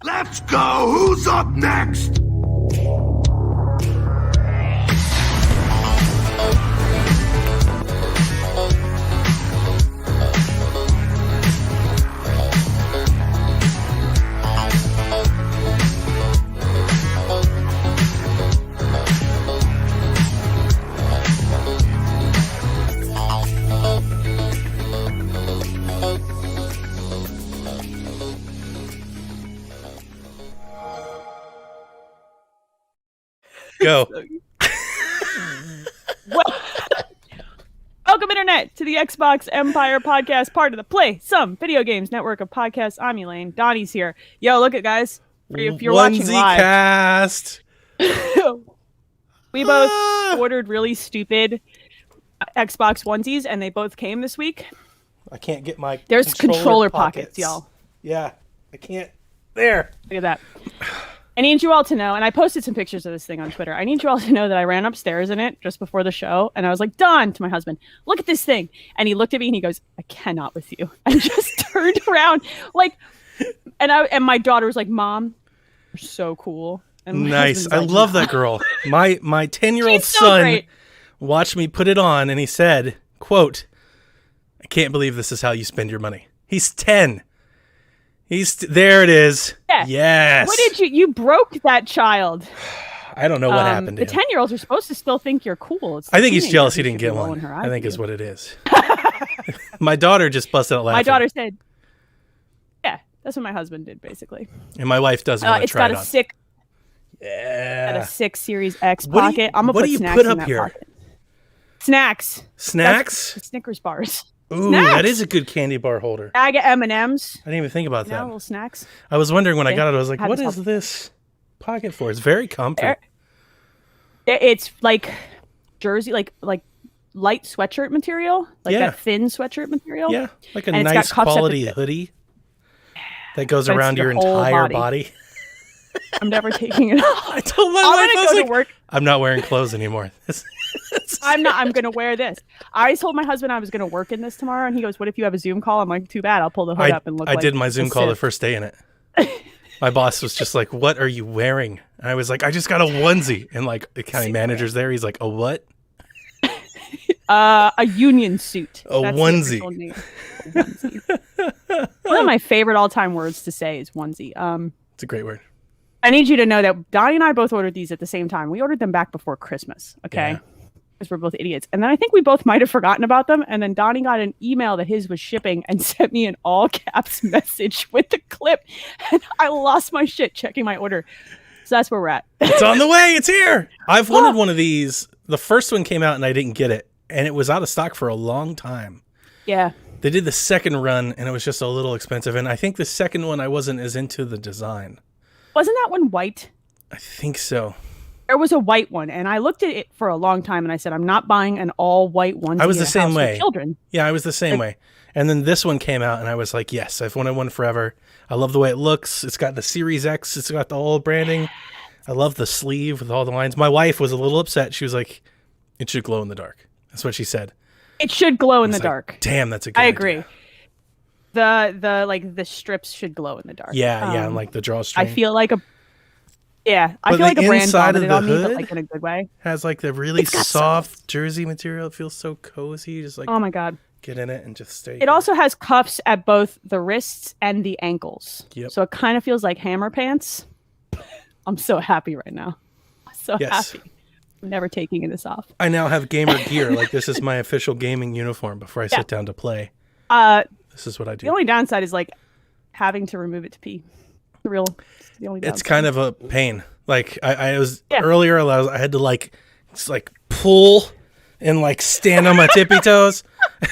Let's go! Who's up next? Go. Welcome, Internet, to the Xbox Empire Podcast, part of the Play Some Video Games network of podcasts. I'm Elaine. Donnie's here. Yo, look at guys. If you're watching live, cast. we both ordered really stupid Xbox onesies, and they both came this week. I can't get my There's controller pockets, y'all. Yeah, I can't. There. Look at that. I need you all to know, and I posted some pictures of this thing on Twitter. I need you all to know that I ran upstairs in it just before the show, and I was like, Don, to my husband, look at this thing. And he looked at me and he goes, I cannot with you. And just turned around like, and my daughter was like, Mom, you're so cool. And nice. I like, love that girl. My 10-year-old so son great. watched me put it on, and he said, quote, I can't believe this is how you spend your money. He's 10. There it is. Yeah. Yes. What did you broke that child. I don't know what happened to the him. 10-year-olds are supposed to still think you're cool. I think he's jealous he didn't get one. I think is what it is. My daughter just busted out laughing. My daughter said, yeah, that's what my husband did, basically. And my wife doesn't want to try it on. Got a 6 Series X pocket. I'm going to put snacks put up in that here? pocket. Snacks. Snacks? That's Snickers bars. Ooh, snacks. That is a good candy bar holder. Bag of M&Ms. I didn't even think about that. Little snacks. I was wondering when I got it, I was like, How what does is this pocket for? It's very comfy. It's like jersey, like light sweatshirt material, like that thin sweatshirt material. Yeah, like a And nice quality hoodie that goes around your entire body. I'm never taking it off. I told my I'm wife, gonna go to work. I'm not wearing clothes anymore. I'm going to wear this. I told my husband I was going to work in this tomorrow, and he goes, what if you have a Zoom call? I'm like, too bad. I'll pull the hood up and look I like did my Zoom call Sith. the first day in it. My boss was just like, what are you wearing? And I was like, I just got a onesie. And like the county manager's there. He's like, a what? A union suit. A That's the onesie. official name. A onesie. One of my favorite all-time words to say is onesie. It's a great word. I need you to know that Donnie and I both ordered these at the same time. We ordered them back before Christmas, okay? Because we're both idiots. And then I think we both might have forgotten about them. And then Donnie got an email that his was shipping and sent me an all caps message with the clip. And I lost my shit checking my order. So that's where we're at. It's on the way. It's here. I've wanted one of these. The first one came out and I didn't get it. And it was out of stock for a long time. Yeah. They did the second run and it was just a little expensive. And I think the second one I wasn't as into the design. Wasn't that one white? I think so. There was a white one, and I looked at it for a long time, and I said, I'm not buying an all-white onesie. I was the same way. Children. Yeah, I was the same way. And then this one came out, and I was like, yes, I've wanted one forever. I love the way it looks. It's got the Series X. It's got the old branding. I love the sleeve with all the lines. My wife was a little upset. She was like, it should glow in the dark. That's what she said. It should glow in the dark. Damn, that's a good I idea. agree. The strips should glow in the dark. Yeah, and like the drawstring. I feel like a brand vomited on me, but like in a good way. Has like the really soft jersey material. It feels so cozy. Just like, oh my God. Get in it and just stay. It also has cuffs at both the wrists and the ankles. Yep. So it kind of feels like hammer pants. I'm so happy right now. Happy. I'm never taking this off. I now have gamer gear. Like this is my official gaming uniform before I sit down to play. This is what I do. The only downside is like having to remove it to pee. The only downside. It's kind of a pain. Like I was earlier, I had to like just like pull and like stand on my tippy toes. Boys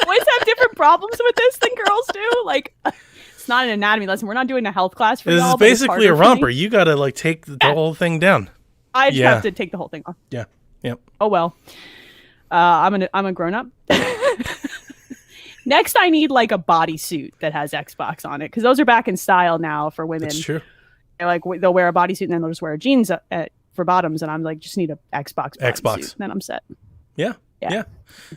have different problems with this than girls do. Like it's not an anatomy lesson. We're not doing a health class for this y'all. This is basically a romper. You got to like take the whole thing down. I just have to take the whole thing off. Yeah. Yep. Oh well. I'm a grown up. Next, I need like a bodysuit that has Xbox on it because those are back in style now for women. That's true. They'll wear a bodysuit and then they'll just wear jeans for bottoms, and I'm like, just need a Xbox bodysuit. Then I'm set. Yeah. I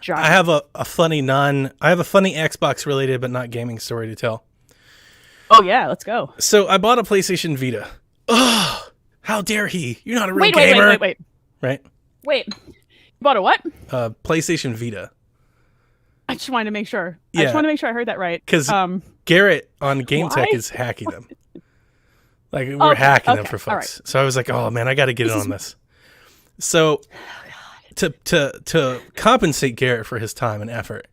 Giant. have a funny Xbox related but not gaming story to tell. Oh yeah, let's go. So I bought a PlayStation Vita. Oh, how dare he? You're not a real Wait, gamer. wait. Right? Wait. You bought a what? PlayStation Vita. I just wanted to make sure. Yeah. I just want to make sure I heard that right. Because Garrett on Game Tech is hacking them. Like, we're hacking them for folks. Right. So I was like, oh man, I got to get in on this. So to compensate Garrett for his time and effort,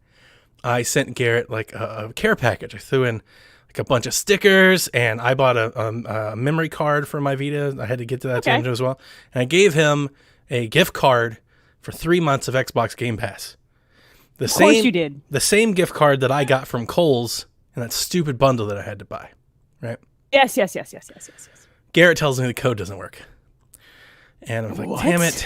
I sent Garrett like a care package. I threw in like a bunch of stickers, and I bought a memory card for my Vita. I had to get to that tangent as well. And I gave him a gift card for 3 months of Xbox Game Pass. Of course you did. The same gift card that I got from Kohl's in that stupid bundle that I had to buy, right? Yes. Garrett tells me the code doesn't work. And I'm like, damn it.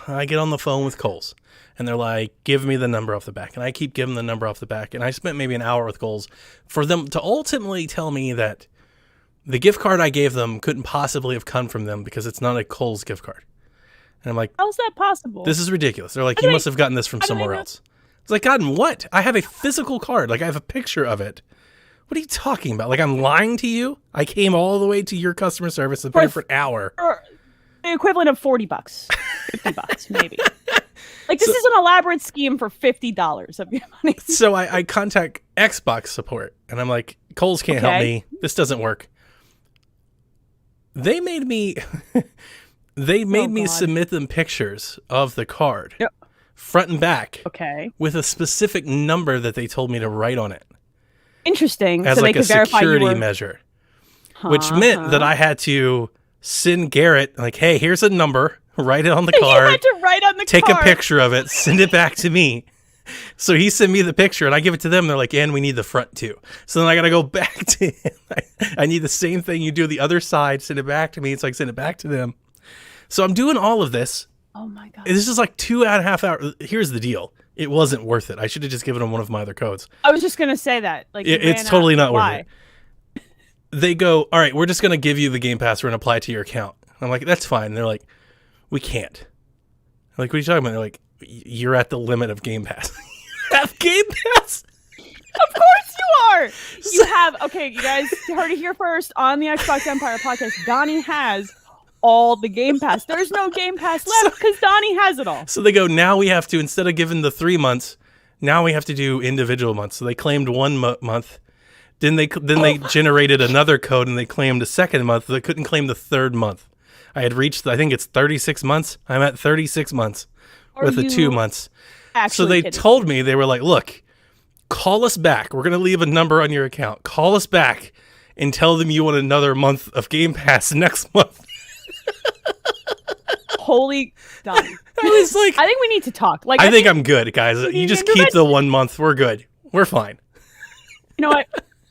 I get on the phone with Kohl's, and they're like, give me the number off the back. And I keep giving the number off the back. And I spent maybe an hour with Kohl's for them to ultimately tell me that the gift card I gave them couldn't possibly have come from them because it's not a Kohl's gift card. And I'm like, how's that possible? This is ridiculous. They're like, you must have gotten this from somewhere else. It's like, gotten what? I have a physical card. Like, I have a picture of it. What are you talking about? Like, I'm lying to you? I came all the way to your customer service and paid for an hour. The equivalent of $40. $50, maybe. Like, this is an elaborate scheme for $50 of your money. So I contact Xbox support, and I'm like, Kohl's can't help me. This doesn't work. They made me... They made me submit them pictures of the card. Yep. Front and back. Okay. With a specific number that they told me to write on it. Interesting. As so like they a could verify security measure. Which meant that I had to send Garrett, like, hey, here's a number. Write it on the card. You had to write on the take card. A picture of it. Send it back to me. So he sent me the picture, and I give it to them. They're like, and we need the front too. So then I got to go back to him. I need the same thing you do the other side. Send it back to me. So I send it back to them. So I'm doing all of this. Oh my God. This is like 2.5 hours. Here's the deal. It wasn't worth it. I should have just given them one of my other codes. I was just going to say that. Like, it's totally not worth it. They go, all right, we're just going to give you the Game Pass. We're going to apply it to your account. I'm like, that's fine. And they're like, we can't. I'm like, what are you talking about? They're like, you're at the limit of Game Pass. You have Game Pass? Of course you are. You have, okay, you guys heard it here first on the Xbox Empire podcast. Donnie has all the Game Pass. There's no Game Pass left because Donnie has it all. So they go, now we have to, instead of giving the 3 months, now we have to do individual months. So they claimed 1 month. Then they generated another code, and they claimed a second month. They couldn't claim the third month. I had reached, I think it's 36 months. I'm at 36 months with the 2 months. So they told me, they were like, look, call us back. We're going to leave a number on your account. Call us back and tell them you want another month of Game Pass next month. Holy Donnie. I was like, I think we need to talk. Like, I think I'm good, guys. You just keep the 1 month. We're good. We're fine. You know what?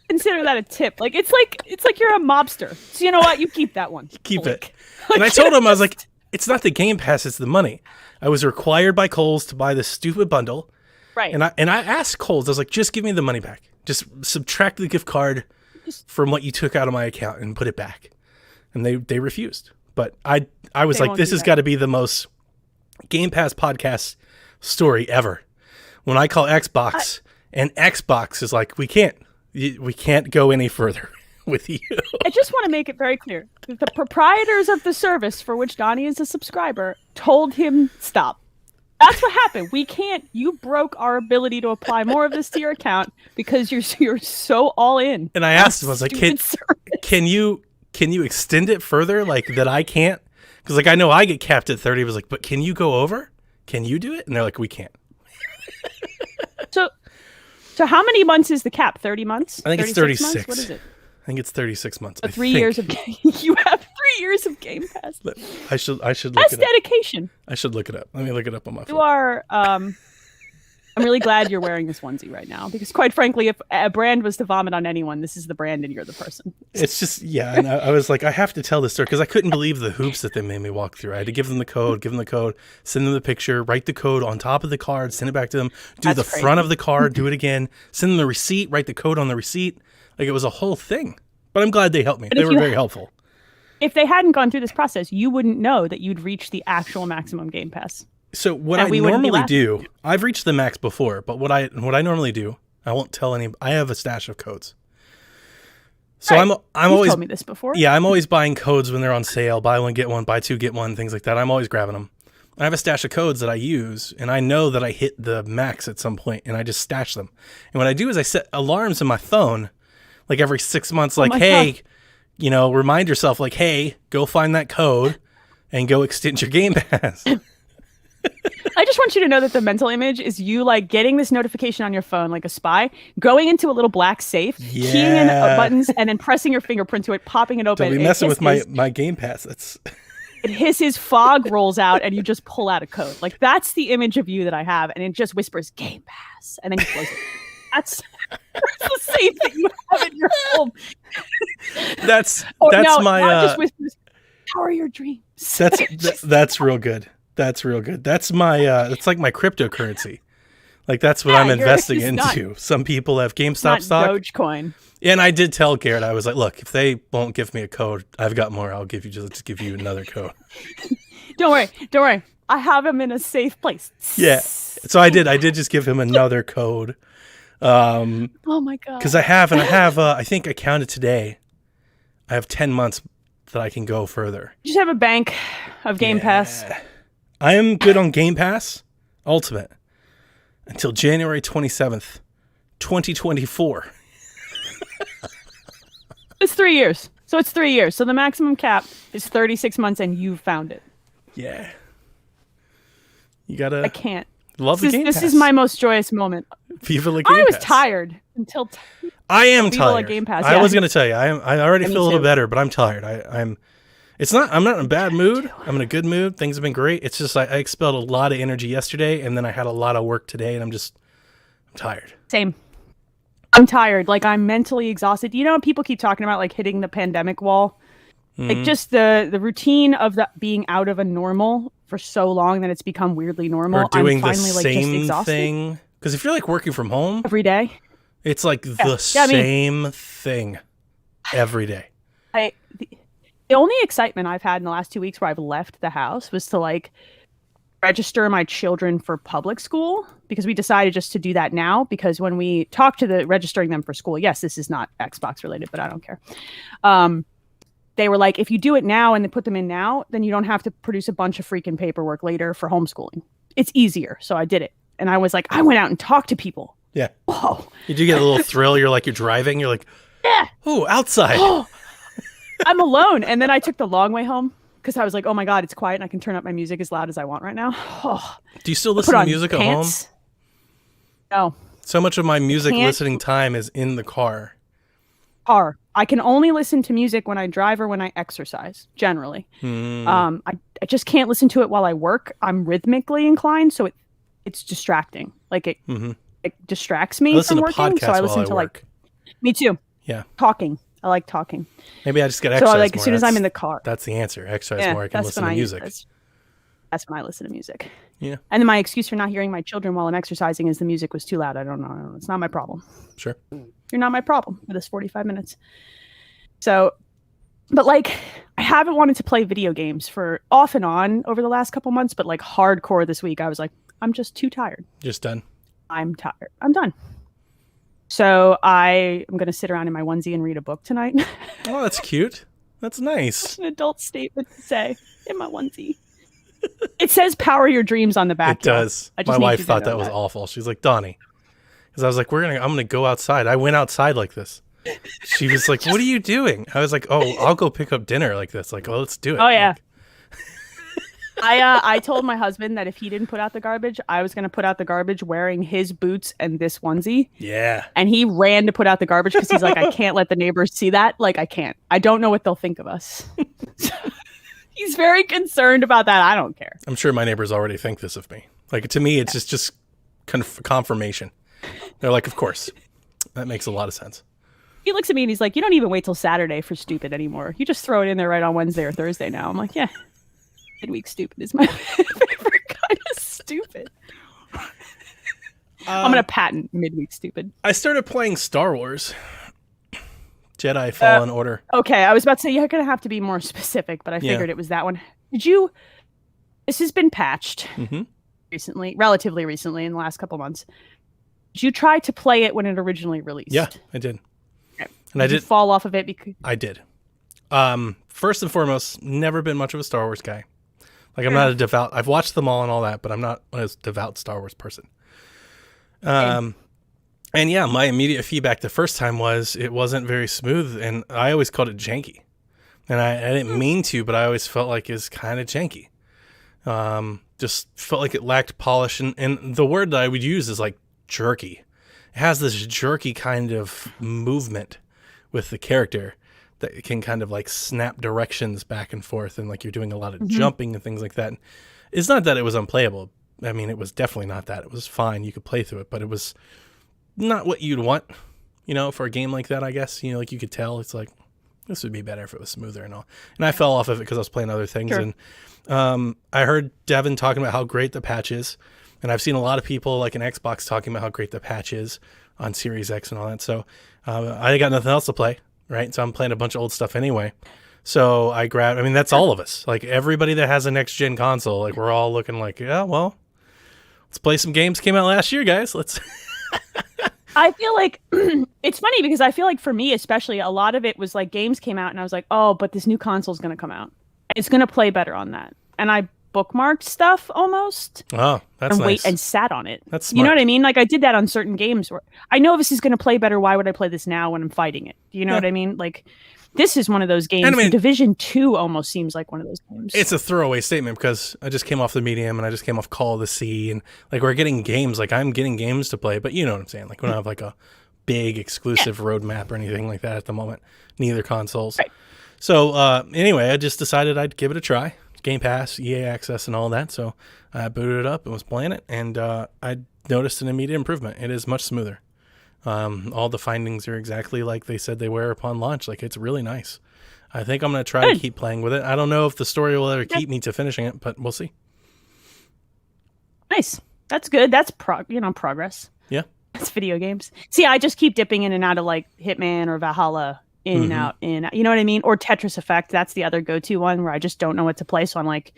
Consider that a tip. Like, it's like you're a mobster. So you know what? You keep that one. Keep it. And I told him, I was like, it's not the Game Pass, it's the money. I was required by Kohl's to buy this stupid bundle. Right. And I asked Kohl's, I was like, just give me the money back. Just subtract the gift card from what you took out of my account and put it back. And they refused. But I was like, this has got to be the most Game Pass podcast story ever. When I call Xbox, and Xbox is like, we can't go any further with you. I just want to make it very clear. The proprietors of the service for which Donnie is a subscriber told him stop. That's what happened. We can't. You broke our ability to apply more of this to your account because you're so all in. And I asked him, I was like, can you extend it further, like that I can't? Because like I know I get capped at 30. I was like, but can you go over? Can you do it? And they're like, we can't. So how many months is the cap? 30 months? I think it's 36. Months? What is it? I think it's 36 months. 3 years of you have 3 years of Game Pass. I should look That's it up. dedication. I should look it up. Let me look it up on my phone. You are I'm really glad you're wearing this onesie right now because quite frankly, if a brand was to vomit on anyone, this is the brand and you're the person. It's just, yeah. And I was like, I have to tell this story because I couldn't believe the hoops that they made me walk through. I had to give them the code, send them the picture, write the code on top of the card, send it back to them, do the front of the card, do it again, send them the receipt, write the code on the receipt. Like it was a whole thing. But I'm glad they helped me. They were very helpful. If they hadn't gone through this process, you wouldn't know that you'd reached the actual maximum Game Pass. So what I normally do, I've reached the max before, but what I normally do, I won't tell any. I have a stash of codes. So Right. I'm You've always told me this before. Yeah, I'm always buying codes when they're on sale. Buy one, get one, buy two, get one, things like that. I'm always grabbing them. I have a stash of codes that I use, and I know that I hit the max at some point, and I just stash them. And what I do is I set alarms in my phone, like every 6 months, like, my hey, God. you know, remind yourself, like, hey, go find that code and go extend your Game Pass. I just want you to know that the mental image is you like getting this notification on your phone like a spy, going into a little black safe, keying in buttons, and then pressing your fingerprint to it, popping it open. Don't be messing with my Game Pass. It hisses, fog rolls out, and you just pull out a code. Like that's the image of you that I have, and it just whispers Game Pass, and then you close it. That's the safe that you have in your home. That's no, my not just whispers. How are your dreams? That's real good. That's real good. That's my it's like my cryptocurrency. Like that's what I'm investing into. Some people have GameStop stock. Dogecoin. And I did tell Garrett, I was like, look, if they won't give me a code, I've got more. I'll give you just give you another code. Don't worry. I have him in a safe place. Yeah. So I did just give him another code. Oh my God. Because I have I think I counted today. I have 10 months that I can go further. You just have a bank of Game Pass. I am good on Game Pass Ultimate until January 27th, 2024. It's 3 years. So it's 3 years. So the maximum cap is 36 months and you found it. Yeah. You gotta. I can't. Love the Game Pass. This is my most joyous moment. Viva la Game Pass. I was tired until. I am Viva la tired. Game Pass, I yeah. was gonna tell you. I already Me feel a little too. better, but I'm tired. I'm not in a bad mood. I'm in a good mood. Things have been great. It's just I expelled a lot of energy yesterday, and then I had a lot of work today, and I'm tired. Same. I'm tired. Like I'm mentally exhausted. You know, people keep talking about like hitting the pandemic wall. Like just the routine of that being out of a normal for so long that it's become weirdly normal. Or doing I'm finally, the like, just same exhausted. thing. Because if you're like working from home Every day. it's like the same thing every day. The only excitement I've had in the last 2 weeks where I've left the house was to like register my children for public school, because we decided just to do that now, because when we talked to the registering them for school, yes, this is not Xbox related, but I don't care. They were like, if you do it now and they put them in now, then you don't have to produce a bunch of freaking paperwork later for homeschooling. It's easier. So I did it. And I was like, I went out and talked to people. Yeah. Whoa. You do get a little thrill. You're driving. You're like, Yeah. oh, outside. Oh, I'm alone. And then I took the long way home because I was like, oh my God, it's quiet and I can turn up my music as loud as I want right now. Oh. Do you still listen to music at home? No. So much of my music listening time is in the car. I can only listen to music when I drive or when I exercise, generally. I just can't listen to it while I work. I'm rhythmically inclined, so it's distracting. Like it distracts me from working. So I listen to work. Me too. Yeah. Talking. I like talking. Maybe I just get exercise So like more. as soon as I'm in the car. That's the answer. Exercise more. I can listen to music. That's when I listen to music. Yeah. And then my excuse for not hearing my children while I'm exercising is the music was too loud. I don't know. It's not my problem. Sure. You're not my problem for this 45 minutes. So, but like, I haven't wanted to play video games for off and on over the last couple months, but like hardcore this week, I was like, I'm just too tired. Just done. I'm tired. I'm done. So I am going to sit around in my onesie and read a book tonight. Oh, that's cute. That's nice. That's an adult statement to say in my onesie. It says "Power Your Dreams" on the back. It does. My wife thought that was awful. She's like, Donnie, because I was like, I'm gonna go outside. I went outside like this. She was like, what are you doing? I was like, oh, I'll go pick up dinner like this. Like, oh, let's do it. Oh yeah. I told my husband that if he didn't put out the garbage, I was going to put out the garbage wearing his boots and this onesie. Yeah. And he ran to put out the garbage because he's like, I can't let the neighbors see that. Like, I can't. I don't know what they'll think of us. He's very concerned about that. I don't care. I'm sure my neighbors already think this of me. Like, to me, it's just confirmation. They're like, of course. That makes a lot of sense. He looks at me and he's like, you don't even wait till Saturday for stupid anymore. You just throw it in there right on Wednesday or Thursday now. I'm like, yeah. Midweek stupid is my favorite kind of stupid. I'm going to patent midweek stupid. I started playing Star Wars. Jedi Fallen Order. Okay, I was about to say you're going to have to be more specific, but I figured it was that one. This has been patched recently, relatively recently in the last couple months. Did you try to play it when it originally released? Yeah, I did. Okay. And Did you fall off of it because I did. First and foremost, never been much of a Star Wars guy. Like I'm not a devout. I've watched them all and all that, but I'm not a devout Star Wars person. And yeah, my immediate feedback the first time was it wasn't very smooth, and I always called it janky. And I didn't mean to, but I always felt like it's kind of janky. Just felt like it lacked polish, and the word that I would use is like jerky. It has this jerky kind of movement with the character that can kind of like snap directions back and forth, and like you're doing a lot of jumping and things like that. It's not that it was unplayable. I mean, it was definitely not that. It was fine. You could play through it, but it was not what you'd want, for a game like that, I guess. Like you could tell it's like, this would be better if it was smoother and all. And I fell off of it because I was playing other things. Sure. And I heard Devin talking about how great the patch is. And I've seen a lot of people like an Xbox talking about how great the patch is on Series X and all that. So I got nothing else to play, right? So I'm playing a bunch of old stuff anyway. So I grabbed, that's all of us. Like everybody that has a next-gen console, like we're all looking like, yeah, well, let's play some games came out last year, guys. Let's... I feel like it's funny because I feel like for me, especially, a lot of it was like games came out and I was like, oh, but this new console is going to come out. It's going to play better on that. And I bookmarked stuff almost. Oh, that's and nice. Wait and sat on it. That's smart. You know what I mean? Like I did that on certain games where I know this is going to play better. Why would I play this now when I'm fighting it? Do you know what I mean? Like this is one of those games. Division 2 almost seems like one of those games. It's a throwaway statement because I just came off the Medium and I just came off Call of the Sea, and like we're getting games. Like I'm getting games to play, but you know what I'm saying? Like we don't have like a big exclusive roadmap or anything like that at the moment. Neither consoles. Right. So anyway, I just decided I'd give it a try. Game Pass, EA Access, and all that. So I booted it up and was playing it, and I noticed an immediate improvement. It is much smoother. All the findings are exactly like they said they were upon launch. Like it's really nice. I think I'm going to try to keep playing with it. I don't know if the story will ever keep me to finishing it, but we'll see. Nice. That's good. That's progress. Yeah. It's video games. See, I just keep dipping in and out of like Hitman or Valhalla, in and out, in and out. You know what I mean? Or Tetris Effect. That's the other go-to one where I just don't know what to play. So I'm like,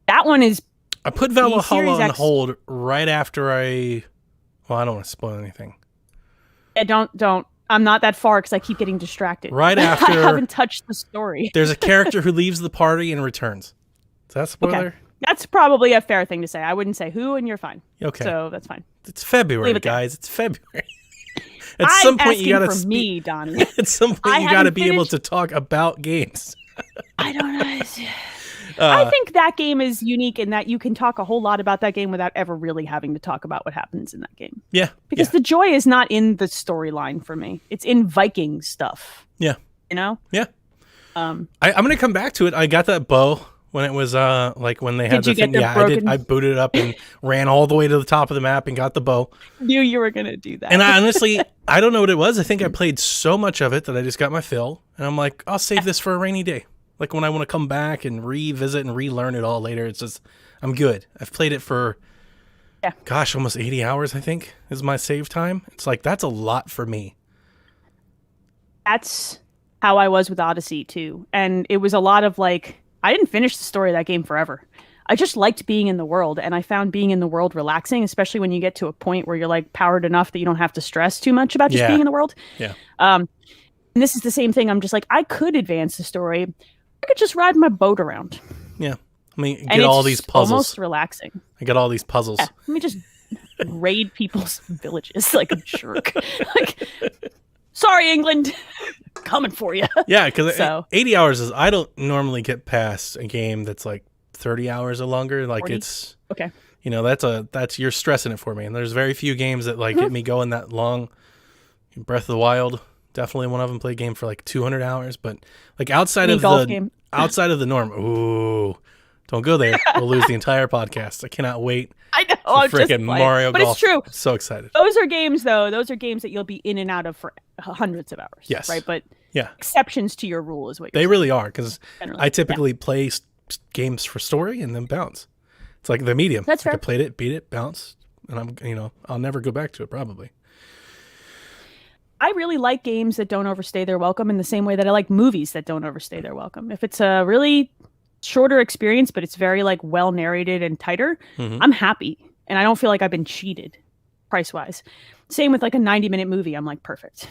that one is. I put Valhalla on hold right after I don't want to spoil anything. Yeah, don't. I'm not that far because I keep getting distracted. Right after. I haven't touched the story. There's a character who leaves the party and returns. Is that a spoiler? Okay. That's probably a fair thing to say. I wouldn't say who, and you're fine. Okay. So that's fine. It's February, guys. It's February. At some point, you gotta for me, Donnie. At some point, you gotta be able to talk about games. I don't know. I think that game is unique in that you can talk a whole lot about that game without ever really having to talk about what happens in that game. Yeah. Because the joy is not in the storyline for me. It's in Viking stuff. Yeah. You know? Yeah. I'm gonna come back to it. I got that bow when it was like when they had the thing. Yeah, I did. I booted it up and ran all the way to the top of the map and got the bow. Knew you were gonna do that. And I honestly, I don't know what it was. I think I played so much of it that I just got my fill. And I'm like, I'll save this for a rainy day. Like when I want to come back and revisit and relearn it all later. It's just, I'm good. I've played it for, almost 80 hours, I think, is my save time. It's like, that's a lot for me. That's how I was with Odyssey, too. And it was a lot of like, I didn't finish the story of that game forever. I just liked being in the world, and I found being in the world relaxing, especially when you get to a point where you're like powered enough that you don't have to stress too much about just being in the world. Yeah. And this is the same thing. I'm just like, I could advance the story. I could just ride my boat around. Yeah. I mean, get all these puzzles. Almost relaxing. I got all these puzzles. Yeah. Let me just raid people's villages like a jerk. Like, sorry, England. Coming for you. Yeah, because 80 hours is, I don't normally get past a game that's like 30 hours or longer. Like 40? It's, okay. That's, you're stressing it for me. And there's very few games that like get me going that long. Breath of the Wild, definitely one of them. Played a game for like 200 hours, but like outside of the norm. Ooh, don't go there. We'll lose the entire podcast. I cannot wait. I know. For freaking Mario but Golf. It's true. So excited. Those are games, though. Those are games that you'll be in and out of for hundreds of hours. Yes. Right. But exceptions to your rule is what they saying. Really are, because I typically play games for story and then bounce. It's like the medium. That's fair. I played it, beat it, bounce, and I'll never go back to it probably. I really like games that don't overstay their welcome in the same way that I like movies that don't overstay their welcome. If it's a really shorter experience, but it's very like well narrated and tighter, I'm happy. And I don't feel like I've been cheated. price wise. Same with like a 90-minute movie. I'm like, perfect.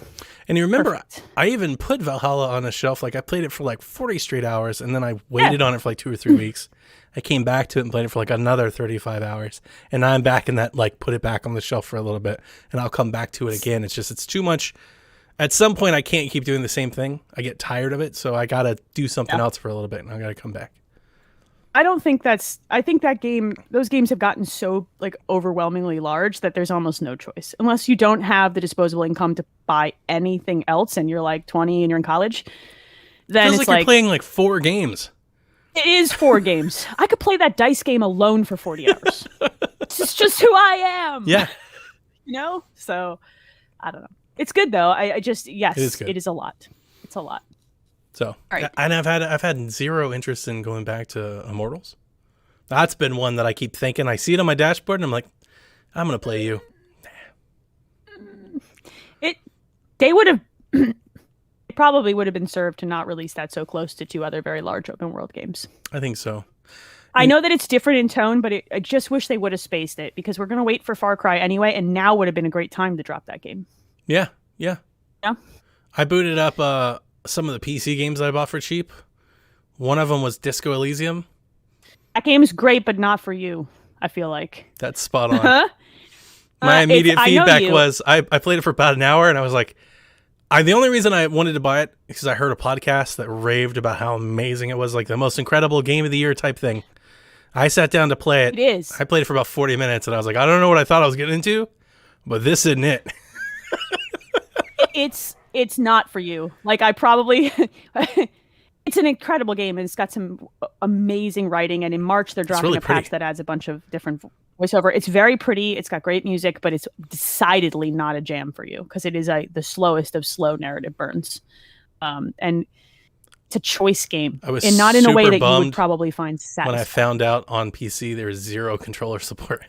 And you remember, Perfect. I even put Valhalla on a shelf. Like I played it for like 40 straight hours, and then I waited on it for like 2 or 3 weeks. I came back to it and played it for like another 35 hours. And now I'm back in that, like, put it back on the shelf for a little bit, and I'll come back to it again. It's too much. At some point, I can't keep doing the same thing. I get tired of it, so I got to do something else for a little bit, and I got to come back. I think those games have gotten so like overwhelmingly large that there's almost no choice. Unless you don't have the disposable income to buy anything else and you're like 20 and you're in college, then Feels it's like you're playing like 4 games. It is 4 games. I could play that dice game alone for 40 hours. It's just who I am. Yeah. So I don't know. It's good though. I just, yes, it is a lot. It's a lot. So, right. And I've had zero interest in going back to Immortals. That's been one that I keep thinking. I see it on my dashboard, and I'm like, I'm gonna play you. They would have, it probably would have been served to not release that so close to 2 other very large open world games. I think so. I know that it's different in tone, but I just wish they would have spaced it because we're gonna wait for Far Cry anyway, and now would have been a great time to drop that game. Yeah. I booted up some of the PC games that I bought for cheap. One of them was Disco Elysium. That game is great, but not for you, I feel like. That's spot on. My immediate feedback was I played it for about an hour, and I was like, the only reason I wanted to buy it is because I heard a podcast that raved about how amazing it was, like the most incredible game of the year type thing. I sat down to play it. It is. I played it for about 40 minutes, and I was like, I don't know what I thought I was getting into, but this isn't it. It's not for you. Like I probably, it's an incredible game and it's got some amazing writing. And in March they're dropping really a patch that adds a bunch of different voiceover. It's very pretty. It's got great music, but it's decidedly not a jam for you because it is the slowest of slow narrative burns. And it's a choice game, and not in a way that you would probably find satisfying. When I found out on PC there's 0 controller support.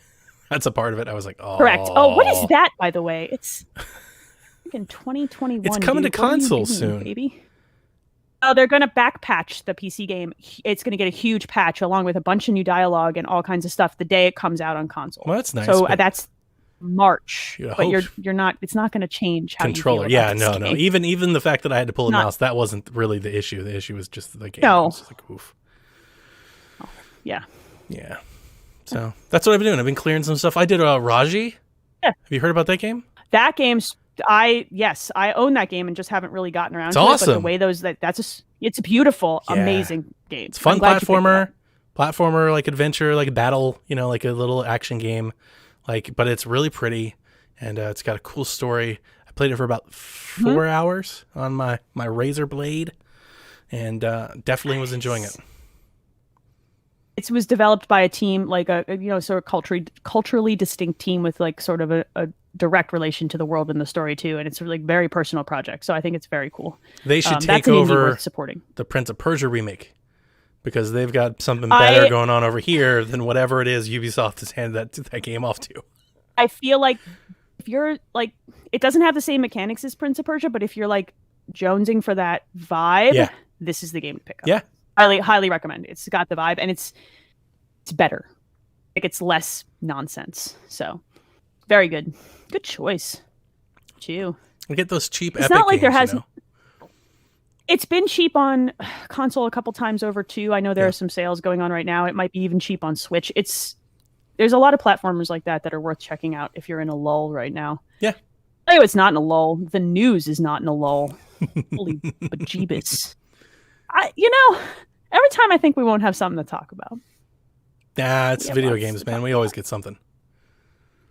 That's a part of it. I was like, oh. Correct. Oh, what is that, by the way? It's in 2021. It's coming to consoles soon, baby. Oh, they're going to back patch the PC game. It's going to get a huge patch along with a bunch of new dialogue and all kinds of stuff the day it comes out on console. Well, that's nice. So that's March, but hope. you're not. It's not going to change how controller. You feel about No. Even the fact that I had to pull a mouse, that wasn't really the issue. The issue was just the game. No. Just like, oof. Oh, yeah. Yeah. So that's what I've been doing. I've been clearing some stuff. I did Raji. Yeah. Have you heard about that game? That game's. I own that game and just haven't really gotten around to awesome. it. But the way it's a beautiful, amazing game. It's fun platformer like adventure, like battle, like a little action game, but it's really pretty and it's got a cool story. I played it for about 4 hours on my Razer Blade and definitely was enjoying it. It was developed by a team, like a sort of culturally distinct team with like sort of a direct relation to the world and the story too, and it's a really very personal project. So I think it's very cool. They should take over the Prince of Persia remake because they've got something better going on over here than whatever it is Ubisoft has handed that game off to. I feel like if you're like, it doesn't have the same mechanics as Prince of Persia, but if you're like jonesing for that vibe, this is the game to pick up. Yeah. Highly recommend. It's got the vibe and it's better. Like it's less nonsense. So very good. Good choice. You. We get those cheap it's Epic not like games, there hasn't. It's been cheap on console a couple times over too. I know there are some sales going on right now. It might be even cheap on Switch. There's a lot of platformers like that are worth checking out if you're in a lull right now. Yeah. I know it's not in a lull. The news is not in a lull. Holy bejeebus. Every time I think we won't have something to talk about. Nah, it's video games, man. We always get something.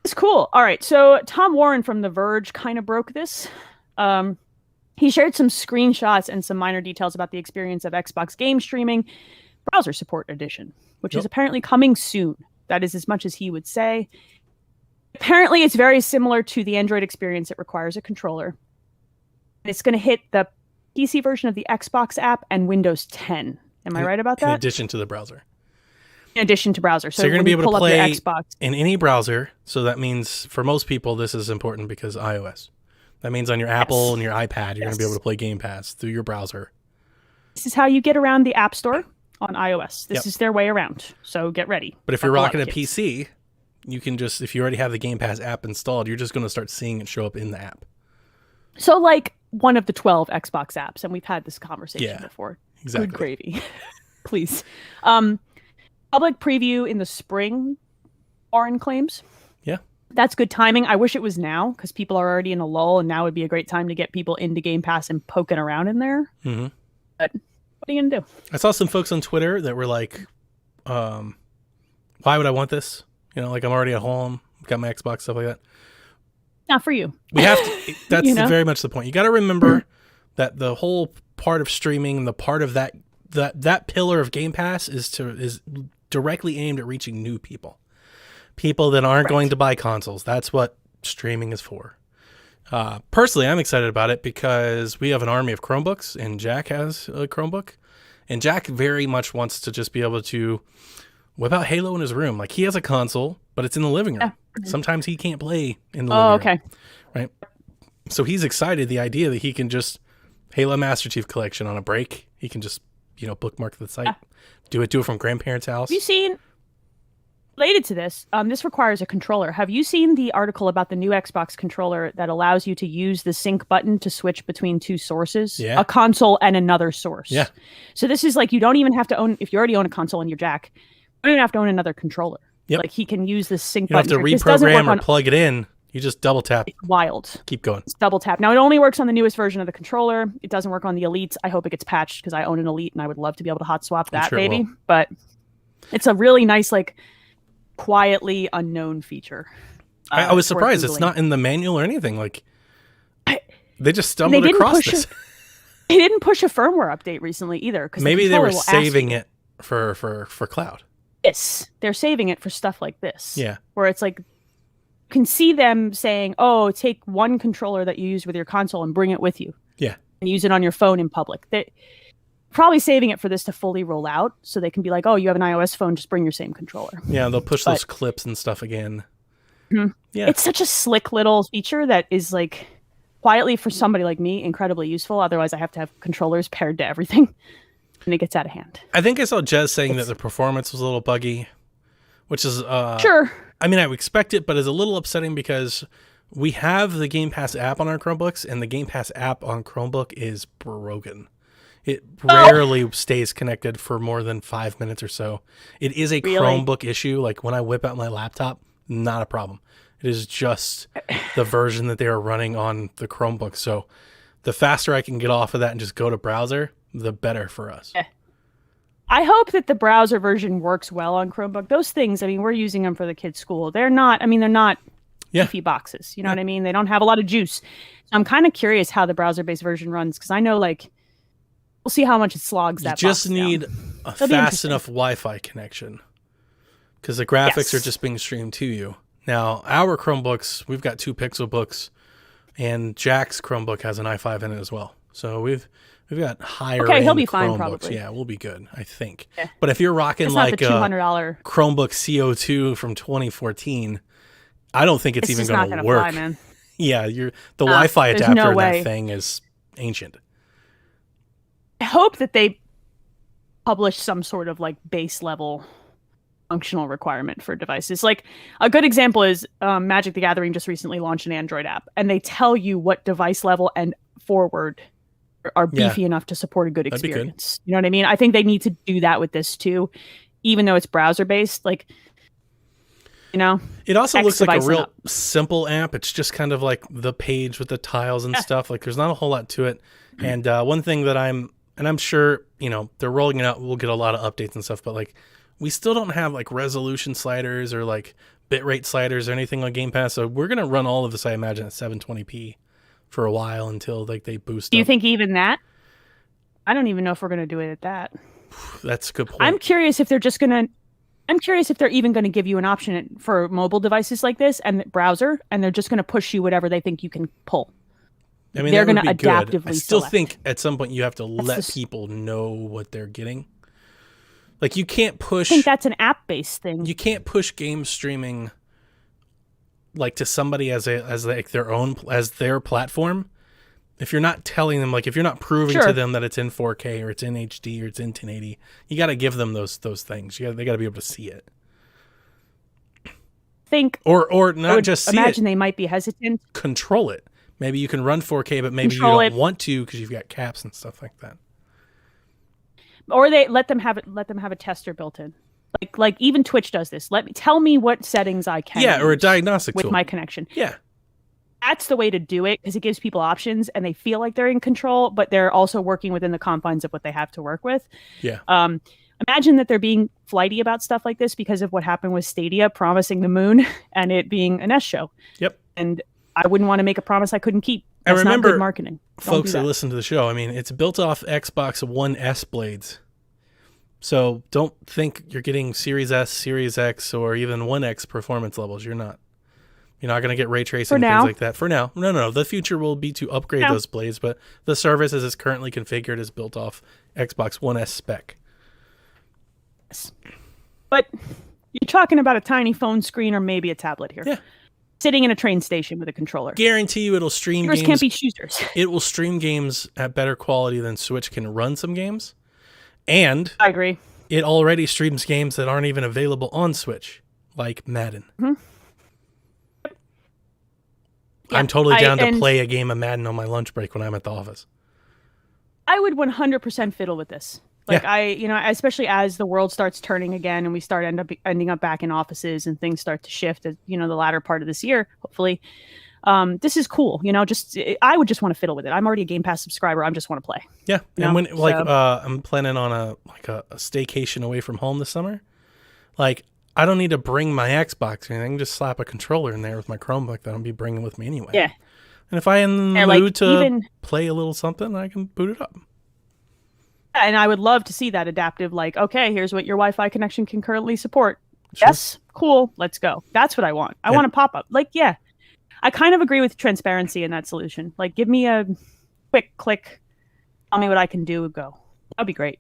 It's cool. All right. So Tom Warren from The Verge kind of broke this. He shared some screenshots and some minor details about the experience of Xbox game streaming browser support edition, which is apparently coming soon. That is as much as he would say. Apparently, it's very similar to the Android experience. It requires a controller. It's going to hit the PC version of the Xbox app and Windows 10. Am I right about that? In addition to the browser. In addition to browser. So you're going to be able to play Xbox in any browser. So that means for most people, this is important because iOS. That means on your Apple and your iPad, you're going to be able to play Game Pass through your browser. This is how you get around the App Store on iOS. This is their way around. So get ready. But if you're rocking a PC, you can just, if you already have the Game Pass app installed, you're just going to start seeing it show up in the app. So like one of the 12 Xbox apps, and we've had this conversation before. Exactly. Good gravy. Please. Public preview in the spring, Oren claims. Yeah. That's good timing. I wish it was now because people are already in a lull, and now would be a great time to get people into Game Pass and poking around in there. Mm-hmm. But what are you going to do? I saw some folks on Twitter that were like, why would I want this? You know, like I'm already at home, got my Xbox, stuff like that. Not for you. We have to, that's very much the point. You got to remember that the whole part of streaming, the part of that pillar of Game Pass is directly aimed at reaching new people. People that aren't going to buy consoles. That's what streaming is for. Personally, I'm excited about it because we have an army of Chromebooks, and Jack has a Chromebook. And Jack very much wants to just be able to whip out Halo in his room. Like, he has a console, but it's in the living room. Sometimes he can't play in the living room. Right? So he's excited, the idea that he can just Halo Master Chief Collection on a break. He can just, bookmark the site, do it from grandparents' house. Have you seen, related to this, this requires a controller. Have you seen the article about the new Xbox controller that allows you to use the sync button to switch between two sources? Yeah. A console and another source. Yeah. So this is like, you don't even have to own, if you already own a console in your Jack, you don't even have to own another controller. Yep. Like, he can use this sync You don't button. have to reprogram or plug it in. You just double tap. It's wild. Keep going. It's double tap. Now, it only works on the newest version of the controller. It doesn't work on the Elites. I hope it gets patched because I own an Elite and I would love to be able to hot swap that baby. But it's a really nice, like, quietly unknown feature. I was surprised it's not in the manual or anything. Like, they just stumbled across this. They didn't push a firmware update recently either. Maybe they were saving it for cloud. Yes, they're saving it for stuff like this. Yeah. Where it's like, you can see them saying, oh, take one controller that you use with your console and bring it with you. Yeah. And use it on your phone in public. They're probably saving it for this to fully roll out so they can be like, oh, you have an iOS phone, just bring your same controller. Yeah, they'll push those clips and stuff again. Mm-hmm. Yeah. It's such a slick little feature that is, like, quietly for somebody like me, incredibly useful. Otherwise, I have to have controllers paired to everything. And it gets out of hand. I think I saw Jez saying that the performance was a little buggy, which is... Sure. I mean, I would expect it, but it's a little upsetting because we have the Game Pass app on our Chromebooks, and the Game Pass app on Chromebook is broken. It rarely stays connected for more than 5 minutes or so. It is a Chromebook issue. Like, when I whip out my laptop, not a problem. It is just the version that they are running on the Chromebook. So the faster I can get off of that and just go to browser, the better for us. I hope that the browser version works well on Chromebook. Those things, I mean, we're using them for the kids' school. They're not beefy boxes. You know what I mean? They don't have a lot of juice. So I'm kind of curious how the browser-based version runs, because I know, like, we'll see how much it slogs that box You just need down. a fast enough Wi-Fi connection, because the graphics are just being streamed to you. Now, our Chromebooks, we've got 2 Pixelbooks, and Jack's Chromebook has an i5 in it as well. So we've got higher end he'll be fine, Chromebooks. probably. Yeah, we'll be good, I think. Yeah. But if you're rocking it's like not the a $200 Chromebook CO2 from 2014, I don't think it's even going to work. Fly, man. Yeah, the Wi-Fi adapter no in way. that thing is ancient. I hope that they publish some sort of, like, base level functional requirement for devices. Like, a good example is Magic the Gathering just recently launched an Android app, and they tell you what device level and forward are beefy enough to support a good experience. You know what I mean? I think they need to do that with this too, even though it's browser based. Like, it also looks like a real simple app. It's just kind of like the page with the tiles and stuff. Like, there's not a whole lot to it. And one thing that I'm sure, they're rolling it out. We'll get a lot of updates and stuff, but, like, we still don't have, like, resolution sliders or, like, bitrate sliders or anything on Game Pass. So we're going to run all of this, I imagine, at 720p for a while until, like, they boost. Do you think even that? I don't even know if we're going to do it at that. That's a good point. I'm curious if they're even going to give you an option for mobile devices like this and the browser, and they're just going to push you whatever they think you can pull. I mean, they're going to adaptively good. I still think at some point you have to let people know what they're getting. Like, you can't push. I think that's an app-based thing. You can't push game streaming, like, to somebody as their platform. If you're not telling them, like, if you're not proving to them that it's in 4K or it's in HD or it's in 1080, you got to give them those things. They got to be able to see it. think, or I not would just see imagine it, they might be hesitant. control it. Maybe you can run 4K, but maybe Control you don't it. want to because you've got caps and stuff like that. Or they let them have a tester built in. Like even Twitch does this. Tell me what settings I can Yeah, or a use diagnostic with tool. my connection. Yeah. That's the way to do it because it gives people options and they feel like they're in control, but they're also working within the confines of what they have to work with. Yeah. Imagine that they're being flighty about stuff like this because of what happened with Stadia promising the moon and it being an S show. Yep. And I wouldn't want to make a promise I couldn't keep. I That's remember not good marketing. folks that listen to the show. I mean, it's built off Xbox One S blades. So don't think you're getting Series S, Series X, or even One X performance levels. You're not. You're not going to get ray tracing and things like that. For now. No. The future will be to upgrade those blades, but the service as it's currently configured is built off Xbox One S spec. Yes. But you're talking about a tiny phone screen or maybe a tablet here. Yeah. Sitting in a train station with a controller. Guarantee you it'll stream games. Can't be choosers. It will stream games at better quality than Switch can run some games. And I agree. It already streams games that aren't even available on Switch, like Madden. Mm-hmm. Yeah, I'm totally down to play a game of Madden on my lunch break when I'm at the office. I would 100% fiddle with this. Especially as the world starts turning again and we start ending up back in offices and things start to shift at, the latter part of this year, hopefully. This is cool. I would just want to fiddle with it. I'm already a Game Pass subscriber. I just want to play. Yeah. And I'm planning on a staycation away from home this summer. Like, I don't need to bring my Xbox or anything. I can just slap a controller in there with my Chromebook that I'll be bringing with me anyway. Yeah. And if I'm in the mood to play a little something, I can boot it up. And I would love to see that adaptive, okay, here's what your Wi-Fi connection can currently support. Sure. Yes, cool, let's go. That's what I want. I want a pop-up. I kind of agree with transparency in that solution. Give me a quick click, tell me what I can do, go. That'd be great.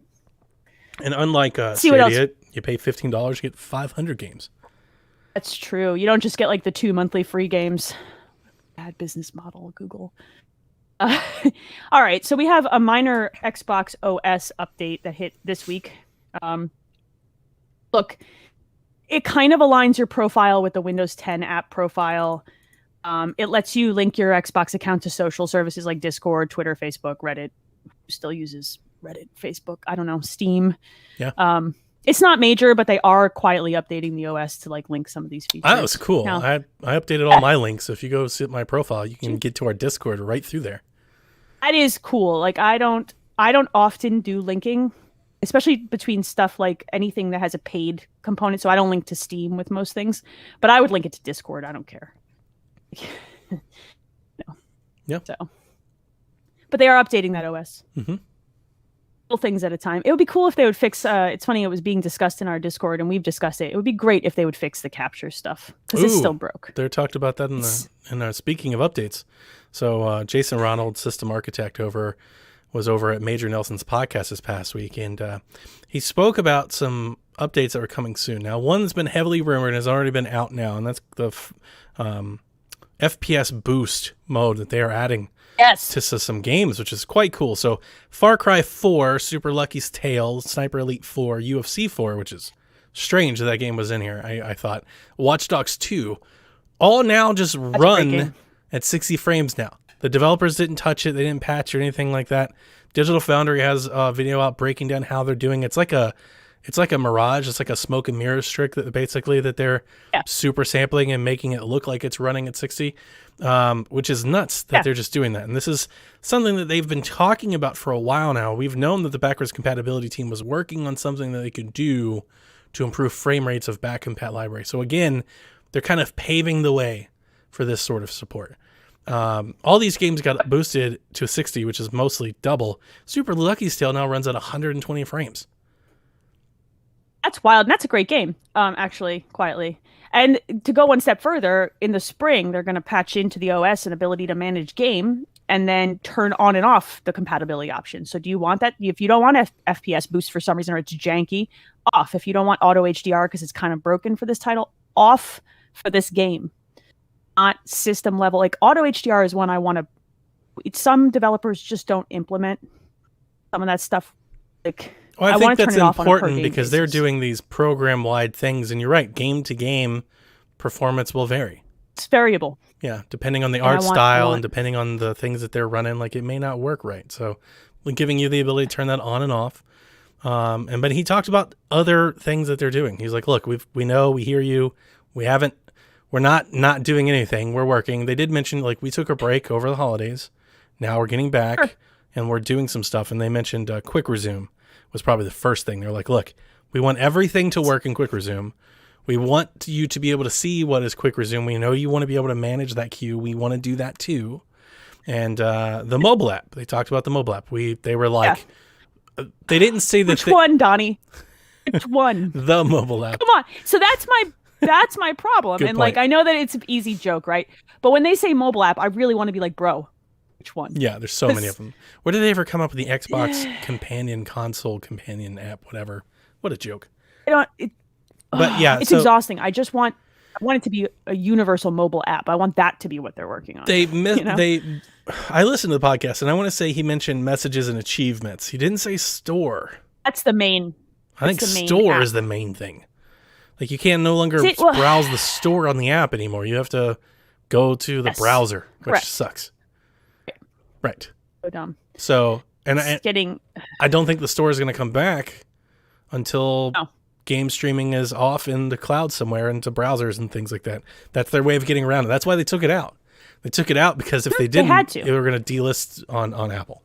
And unlike Stadia, you pay $15, you get 500 games. That's true. You don't just get the 2 monthly free games. Bad business model, Google. All right, so we have a minor Xbox OS update that hit this week. Look, it kind of aligns your profile with the Windows 10 app profile. It lets you link your Xbox account to social services like Discord, Twitter, Facebook, Reddit. Who still uses Reddit, Facebook? I don't know, Steam. Yeah. It's not major, but they are quietly updating the OS to link some of these features. That was cool. Now, I updated all my links. So if you go see my profile, you can get to our Discord right through there. That is cool. I don't often do linking, especially between stuff like anything that has a paid component. So I don't link to Steam with most things, but I would link it to Discord. I don't care. No. Yeah. So, but they are updating that OS. Mm-hmm. Little things at a time. It would be cool if they would fix. It's funny. It was being discussed in our Discord, and we've discussed it. It would be great if they would fix the capture stuff because it's still broke. They talked about that in our speaking of updates. So Jason Ronald, system architect, was over at Major Nelson's podcast this past week, and he spoke about some updates that were coming soon. Now, one's been heavily rumored and has already been out now, and that's the FPS boost mode that they are adding to some games, which is quite cool. So Far Cry 4, Super Lucky's Tale, Sniper Elite 4, UFC 4, which is strange that game was in here, I thought. Watch Dogs 2, all now just run at 60 frames now. The developers didn't touch it. They didn't patch or anything like that. Digital Foundry has a video out breaking down how they're doing. It's like a mirage. It's like a smoke and mirrors trick that they're super sampling and making it look like it's running at 60, which is nuts that they're just doing that. And this is something that they've been talking about for a while now. We've known that the backwards compatibility team was working on something that they could do to improve frame rates of back compat library. So again, they're kind of paving the way for this sort of support. All these games got boosted to 60, which is mostly double. Super Lucky's Tale now runs at 120 frames. That's wild. And that's a great game, actually, quietly. And to go one step further, in the spring, they're going to patch into the OS an ability to manage game and then turn on and off the compatibility option. So do you want that? If you don't want FPS boost for some reason or it's janky, off. If you don't want auto HDR because it's kind of broken for this title, off for this game. Not system level. Auto HDR is one I want to... Some developers just don't implement some of that stuff. Well, I think that's important because they're doing these program-wide things, and you're right, game to game, performance will vary. It's variable. Yeah, depending on the I art style want- and depending on the things that they're running, like it may not work right. So we're giving you the ability to turn that on and off. But he talked about other things that they're doing. He's like, look, we know, we hear you. We're not doing anything. We're working. They did mention, like, we took a break over the holidays. Now we're getting back and we're doing some stuff. And they mentioned quick resume was probably the first thing. They're like, look, we want everything to work in quick resume. We want you to be able to see what is quick resume. We know you want to be able to manage that queue. We want to do that too. And the mobile app, they talked about the mobile app. They were like, they didn't say that. Which one, Donnie? Which one? The mobile app. Come on. So that's my problem. Good And point. like, I know that it's an easy joke, right? But when they say mobile app, I really want to be like, bro, which one? Yeah, there's so many of them. Where did they ever come up with the Xbox companion console companion app? Whatever. What a joke. But yeah, it's so exhausting. I want it to be a universal mobile app. I want that to be what they're working on. I listened to the podcast and I want to say he mentioned messages and achievements. He didn't say store. That's the main. I think the main store app. is the main thing. Like you can't no longer See, well- browse the store on the app anymore. You have to go to the Yes, browser, which correct. sucks. Right. So dumb. So, and It's getting. I don't think the store is going to come back until No. game streaming is off in the cloud somewhere into browsers and things like that. That's their way of getting around it. That's why they took it out. They took it out because if they didn't, had to. they were going to delist on Apple.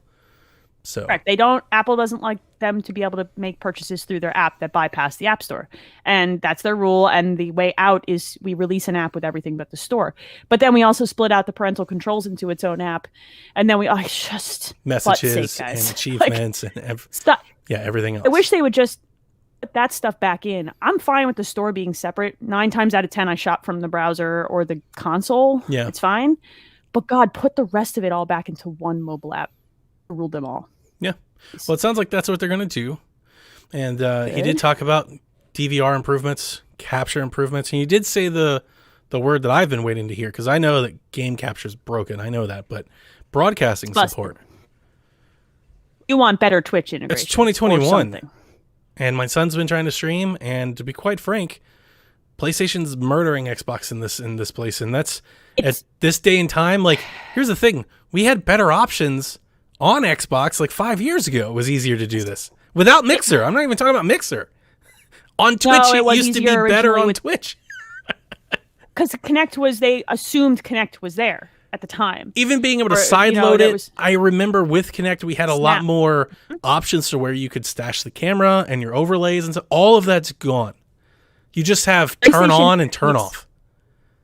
So Correct. Apple doesn't like them to be able to make purchases through their app that bypass the App Store. And that's their rule. And the way out is we release an app with everything but the store. But then we also split out the parental controls into its own app. And then messages butt's sake, and guys. achievements Like, and stop. everything else. I wish they would just put that stuff back in. I'm fine with the store being separate. 9 times out of 10, I shop from the browser or the console. Yeah. It's fine. But God, put the rest of it all back into one mobile app. Rule them all. Yeah. Well, it sounds like that's what they're going to do. And he did Good. talk about DVR improvements, capture improvements. And he did say the word that I've been waiting to hear because I know that game capture is broken. I know that. But broadcasting Busted. support. You want better Twitch integration. It's 2021. or something. And my son's been trying to stream. And to be quite frank, PlayStation's murdering Xbox in this place. And that's at this day and time. Like, here's the thing. We had better options on Xbox like 5 years ago. It was easier to do this without Mixer. I'm not even talking about Mixer. On Twitch, it was used to be easier better originally on with- Twitch. Because they assumed Connect was there at the time. Even being able to Or, sideload there it, was- I remember with Kinect, we had a lot Snap. more options to where you could stash the camera and your overlays and so all of that's gone. You just have turn PlayStation on and turn makes- off.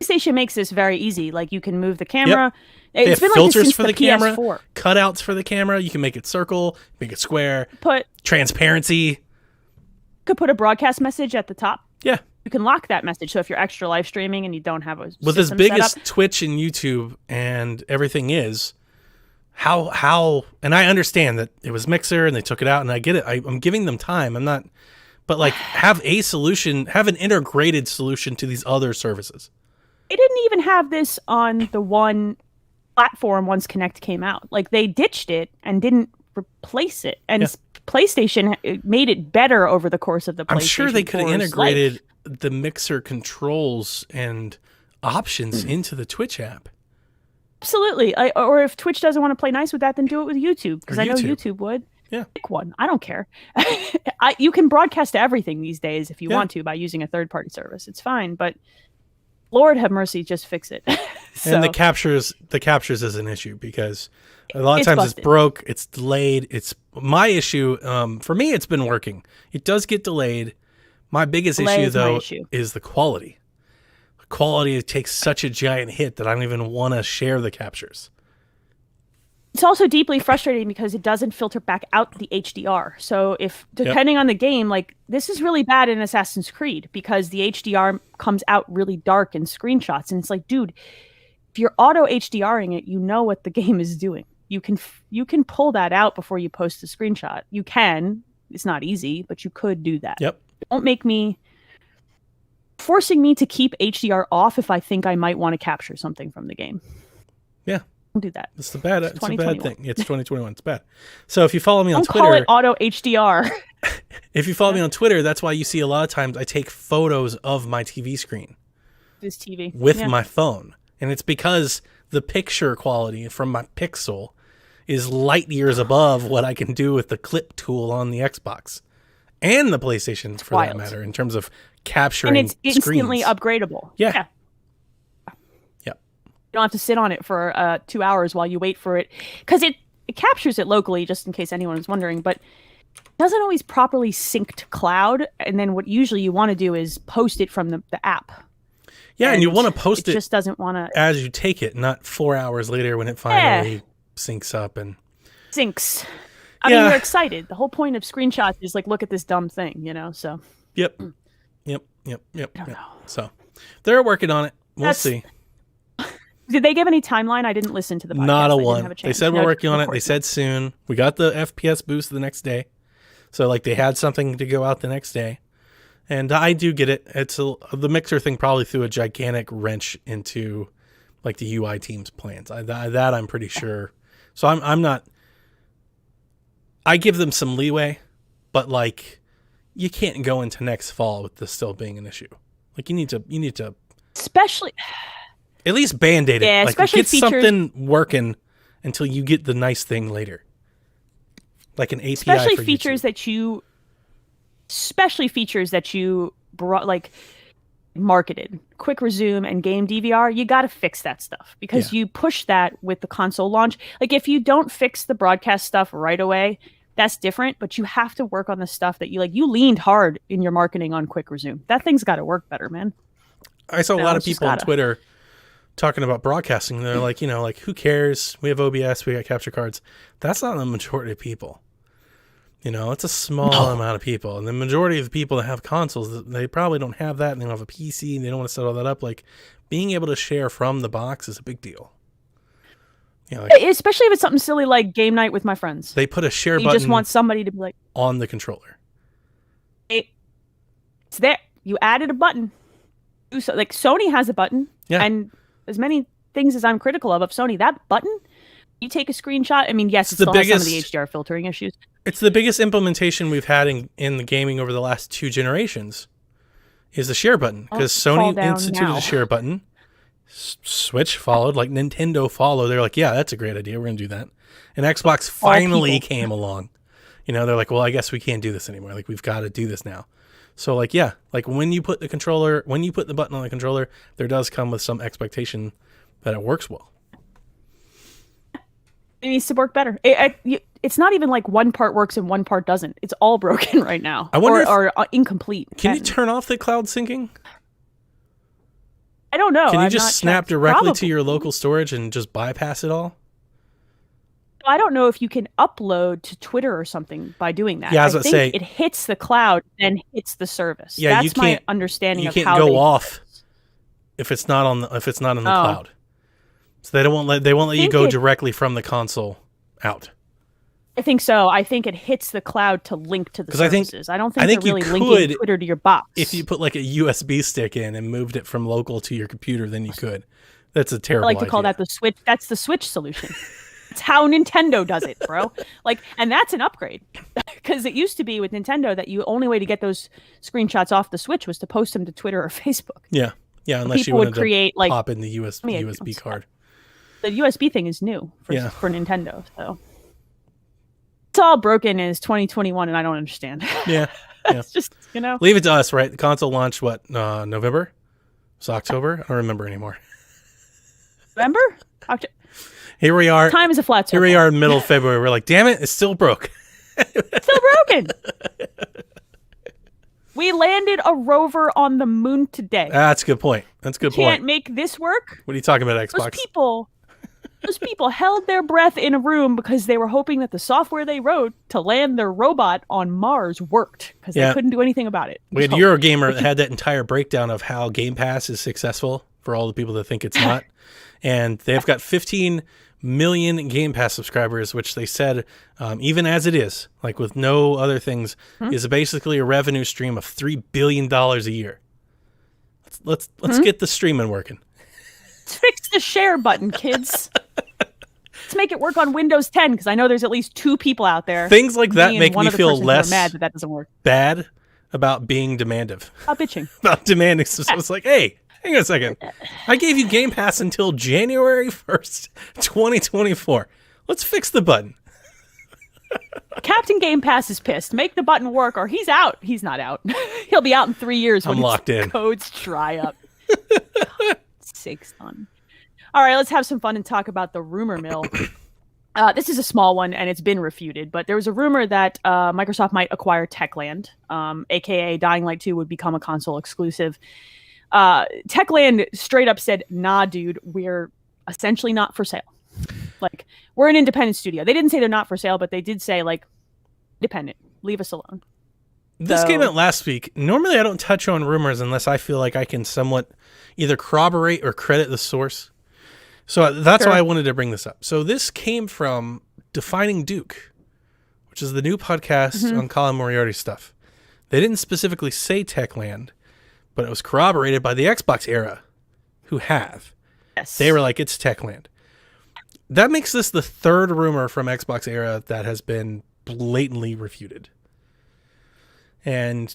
PlayStation makes this very easy. Like you can move the camera. They It's have been like filters this since for the camera, PS4. cutouts for the camera. You can make it circle, make it square, Put transparency. could put a broadcast message at the top. Yeah. You can lock that message. So if you're extra live streaming and you don't have a With as system big set as up, Twitch and YouTube and everything is, how and I understand that it was Mixer and they took it out and I get it. I'm giving them time. I'm not, but like have a solution, have an integrated solution to these other services. they didn't even have this on the one platform once Connect came out. Like they ditched it and didn't replace it. And Yeah. PlayStation made it better over the course of the PlayStation. I'm sure they could have 4's integrated life. the Mixer controls and options into the Twitch app. Absolutely. Or if Twitch doesn't want to play nice with that, then do it with YouTube. Because Or I know YouTube. YouTube would. Yeah. Pick one. I don't care. You can broadcast to everything these days if you Yeah. want to by using a third-party service. It's fine, but Lord have mercy, just fix it. And the captures is an issue because a lot of times busted. it's broke, it's delayed. It's my issue. For me, it's been working. It does get delayed. My biggest Delay issue is my though issue. is the quality. The quality takes such a giant hit that I don't even want to share the captures. It's also deeply frustrating because it doesn't filter back out the HDR. So if depending on the game, like this is really bad in Assassin's Creed because the HDR comes out really dark in screenshots, and it's like, dude, if you're auto HDRing it, you know what the game is doing. You can pull that out before you post the screenshot. You can. It's not easy, but you could do that. Yep. Don't make me forcing me to keep HDR off if I think I might want to capture something from the game. Yeah. Don't do that. It's a bad thing. 2021. It's 2021. It's bad. So if you follow me on Don't call Twitter, it auto HDR. if you follow me on Twitter, that's why you see a lot of times I take photos of my TV screen. this TV with my phone. And it's because the picture quality from my Pixel is light years above what I can do with the clip tool on the Xbox and the PlayStation, for that matter, in terms of capturing and it's instantly screens. upgradable. Yeah. Yep. You don't have to sit on it for 2 hours while you wait for it, because it captures it locally, just in case anyone is wondering, but it doesn't always properly sync to cloud. And then what usually you want to do is post it from the app. Yeah, and you want to post it just doesn't want to as you take it, not 4 hours later when it finally syncs up and syncs. I mean, you're excited. The whole point of screenshots is like, look at this dumb thing, so. Yep. So they're working on it. We'll see. Did they give any timeline? I didn't listen to the podcast. Not a I didn't one. have a They chance. said we're working on it. They said soon. We got the FPS boost the next day. So like they had something to go out the next day. And I do get it. It's the mixer thing probably threw a gigantic wrench into like the UI team's plans. That I'm pretty sure. So I'm not. I give them some leeway, but like you can't go into next fall with this still being an issue. Like you need to especially at least band-aid it. Like especially get something working until you get the nice thing later. Like an API especially for features YouTube. that you brought, like marketed, quick resume and game DVR. You got to fix that stuff, because you push that with the console launch. Like if you don't fix the broadcast stuff right away, that's different, but you have to work on the stuff that you leaned hard in your marketing on quick resume. That thing's got to work better, man. I saw a lot of people on Twitter talking about broadcasting. They're like, like who cares? We have OBS, we got capture cards. That's not the majority of people. It's a small amount of people. And the majority of the people that have consoles, they probably don't have that, and they don't have a PC, and they don't want to set all that up. Like, being able to share from the box is a big deal. Especially if it's something silly like game night with my friends. They put a share button. You just want somebody to be like... on the controller. It's there. You added a button. So, like, Sony has a button. Yeah. And as many things as I'm critical of Sony, that button, you take a screenshot. I mean, yes, it still has some of the HDR filtering issues. It's the biggest implementation we've had in the gaming over the last 2 generations is the share button, because Sony instituted a share button. Switch followed, like Nintendo followed. They're like, yeah, that's a great idea. We're going to do that. And Xbox finally came along. They're like, well, I guess we can't do this anymore. Like, we've got to do this now. So like, yeah, like when you put the button on the controller, there does come with some expectation that it works well. It needs to work better. It's not even like one part works and one part doesn't. It's all broken right now. I wonder or incomplete. Can you turn off the cloud syncing? I don't know. Can you just snap directly to your local storage and just bypass it all? I don't know if you can upload to Twitter or something by doing that. Yeah, I was about to say, it hits the cloud, then hits the service. Yeah, that's my understanding of how you can't go off if it's not in the cloud. So they won't let you go directly from the console out. I think so. I think it hits the cloud to link to the services. I don't think they're really linking Twitter to your box. If you put like a USB stick in and moved it from local to your computer, then you could. That's a terrible idea. I like to call that the Switch. That's the Switch solution. It's how Nintendo does it, bro. And that's an upgrade, because it used to be with Nintendo that the only way to get those screenshots off the Switch was to post them to Twitter or Facebook. Yeah, unless you wanted to pop in the USB card. The USB thing is new for Nintendo, so it's all broken. Is 2021, and I don't understand. Yeah, it's just leave it to us, right? The console launched November? It's October. I don't remember anymore. November? Here we are. Time is a flat circle. Here we are in middle of February. We're like, damn it, it's still broke. It's still broken. We landed a rover on the moon today. That's a good point. Can't make this work? What are you talking about, Xbox? Those people held their breath in a room because they were hoping that the software they wrote to land their robot on Mars worked, because they couldn't do anything about it. We had Eurogamer that had that entire breakdown of how Game Pass is successful for all the people that think it's not. And they've got 15 million Game Pass subscribers, which they said, even as it is, like with no other things, is basically a revenue stream of $3 billion a year. Let's get the streaming working. Let's fix the share button, kids. Let's make it work on Windows 10, because I know there's at least 2 people out there. Things like that make me feel less mad that doesn't work. Bad about being demandative. Stop bitching. About demanding. So it's like, hey, Hang on a second. I gave you Game Pass until January 1st, 2024. Let's fix the button. Captain Game Pass is pissed. Make the button work or he's out. He's not out. He'll be out in 3 years when I'm locked in. Codes dry up. Sakes on. All right, let's have some fun and talk about the rumor mill. This is a small one, and it's been refuted, but there was a rumor that Microsoft might acquire Techland, a.k.a. Dying Light 2 would become a console exclusive. Techland straight up said, nah, dude, we're essentially not for sale. Like, we're an independent studio. They didn't say they're not for sale, but they did say, like, independent. Leave us alone. This came out last week. Normally, I don't touch on rumors unless I feel like I can somewhat either corroborate or credit the source. So that's why I wanted to bring this up. So this came from Defining Duke, which is the new podcast on Colin Moriarty stuff. They didn't specifically say Techland, but it was corroborated by the Xbox era, who have. Yes. They were like, it's Techland. That makes this the third rumor from Xbox era that has been blatantly refuted. And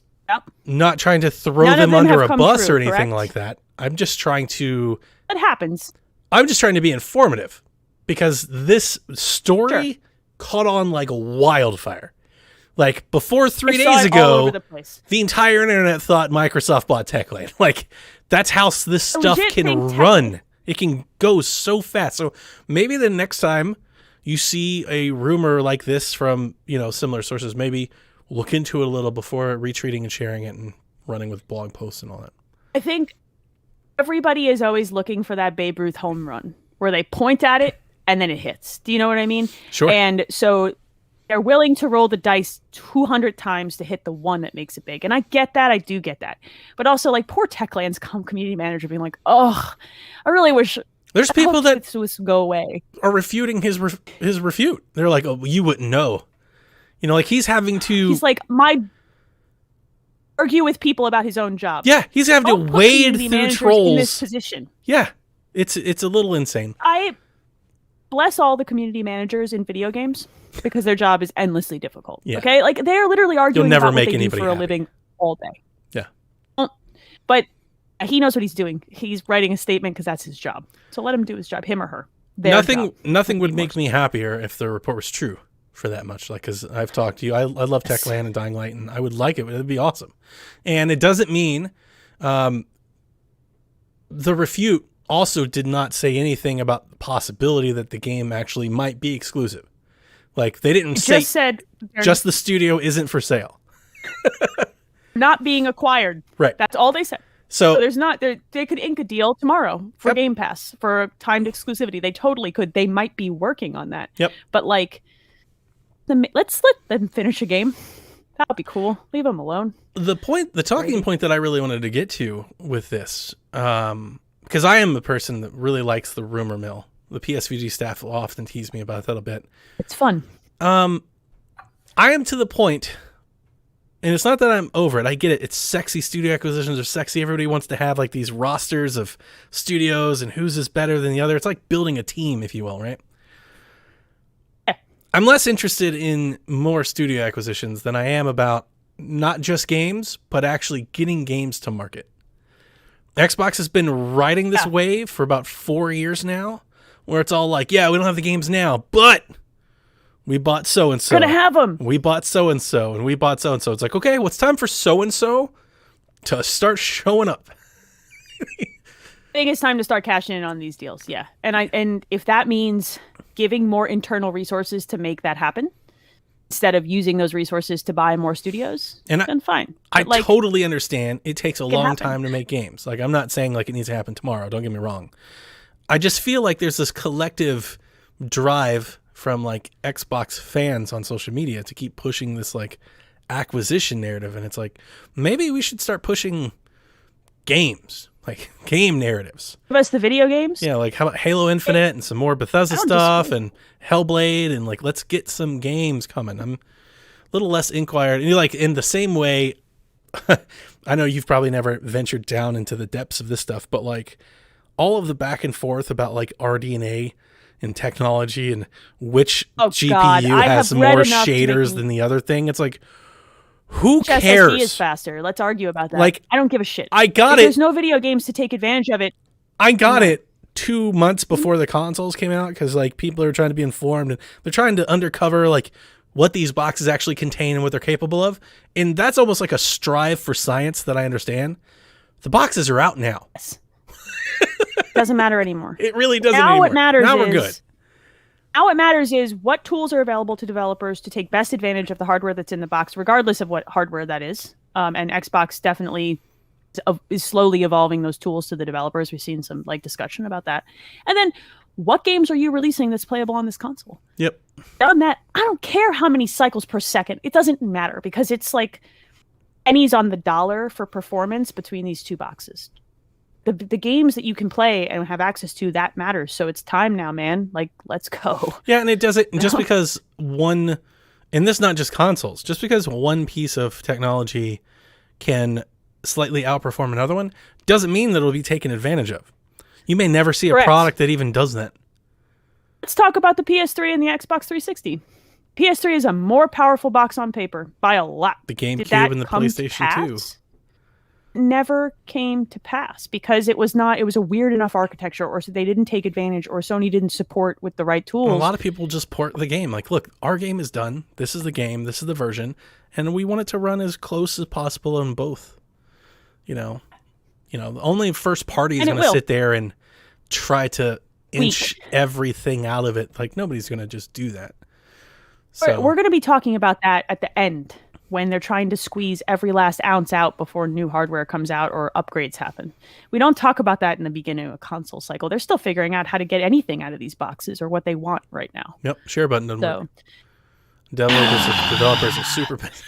not trying to throw them under a bus or anything like that. I'm just trying to... It happens. I'm just trying to be informative because this story caught on like a wildfire. Like before 3 days ago, the entire internet thought Microsoft bought Techland. Like that's how this stuff can run. It can go so fast. So maybe the next time you see a rumor like this from, similar sources, maybe look into it a little before retweeting and sharing it and running with blog posts and all that. I think everybody is always looking for that Babe Ruth home run where they point at it and then it hits. Do you know what I mean? Sure. And so they're willing to roll the dice 200 times to hit the one that makes it big. And I get that. I do get that. But also, like, poor Techland's community manager being like, oh, I really wish... There's people that this would go away. Are refuting his refute. They're like, oh, you wouldn't know. Like he's having to... He's like, argue with people about his own job. Yeah, he's having to wade through trolls in this position. Yeah, it's a little insane. I bless all the community managers in video games because their job is endlessly difficult. Yeah. Okay, like they're literally arguing about what they do for a living all day. Yeah, but he knows what he's doing. He's writing a statement because that's his job. So let him do his job, him or her. Nothing would make me happier if the report was true. For that much, like, because I've talked to you, I love Techland and Dying Light, and I would like it. It'd be awesome. And it doesn't mean the refute also did not say anything about the possibility that the game actually might be exclusive. Like they didn't say just the studio isn't for sale, not being acquired. Right. That's all they said. So there's not they could ink a deal tomorrow for Game Pass for timed exclusivity. They totally could. They might be working on that. Yep. But like. Let's let them finish a game. That would be cool. Leave them alone. The talking point that I really wanted to get to with this, because I am the person that really likes the rumor mill. The PSVG staff will often tease me about that a bit. It's fun. I am to the point, and it's not that I'm over it. I get it. It's sexy. Studio acquisitions are sexy. Everybody wants to have like these rosters of studios and whose is better than the other. It's like building a team, if you will, right? I'm less interested in more studio acquisitions than I am about not just games, but actually getting games to market. Xbox has been riding this wave for about 4 years now, where it's all like, yeah, we don't have the games now, but we bought so-and-so. Gonna have them. We bought so-and-so, and we bought so-and-so. It's like, okay, well, it's time for so-and-so to start showing up. I think it's time to start cashing in on these deals. Yeah. And if that means giving more internal resources to make that happen instead of using those resources to buy more studios, then fine. I totally understand. It takes a long time to make games. Like, I'm not saying like it needs to happen tomorrow. Don't get me wrong. I just feel like there's this collective drive from like Xbox fans on social media to keep pushing this like acquisition narrative. And it's like, maybe we should start pushing games. Like game narratives. Give us the video games. Yeah, like how about Halo Infinite and some more Bethesda stuff and Hellblade and like let's get some games coming. I'm a little less inquired. And like in the same way, I know you've probably never ventured down into the depths of this stuff, but like all of the back and forth about like RDNA and technology and which GPU has more shaders than the other thing. It's like, Who SSD cares? is faster. Let's argue about that. Like, I don't give a shit. I got if it. There's no video games to take advantage of it. I got it 2 months before the consoles came out because like people are trying to be informed and they're trying to undercover like what these boxes actually contain and what they're capable of. And that's almost like a strive for science that I understand. The boxes are out now. Yes. Doesn't matter anymore. It really doesn't now anymore. What matters now is, we're good. Now what matters is what tools are available to developers to take best advantage of the hardware that's in the box, regardless of what hardware that is. And Xbox definitely is slowly evolving those tools to the developers. We've seen some like discussion about that. And then what games are you releasing that's playable on this console? Yep. Done that. I don't care how many cycles per second. It doesn't matter because it's like pennies on the dollar for performance between these two boxes. The games that you can play and have access to, that matters. So it's time now, man. Like, let's go. Yeah, and it doesn't just because one, and this is not just consoles, just because one piece of technology can slightly outperform another one doesn't mean that it'll be taken advantage of. You may never see a Correct. product that even does that. Let's talk about the PS3 and the Xbox 360. PS3 is a more powerful box on paper by a lot. The GameCube Did that and the come to PlayStation 2. pass? Never came to pass because it was a weird enough architecture, or so they didn't take advantage, or Sony didn't support with the right tools. Well, a lot of people just port the game. Like, look, our game is done. This is the game. This is the version. And we want it to run as close as possible on both. You know, only first party is And it going to will. sit there and try to inch everything out of it. Like, nobody's going to just do that. So We're going to be talking about that at the end when they're trying to squeeze every last ounce out before new hardware comes out or upgrades happen. We don't talk about that in the beginning of a console cycle. They're still figuring out how to get anything out of these boxes or what they want right now. Yep, share button doesn't work. So Developers are super busy.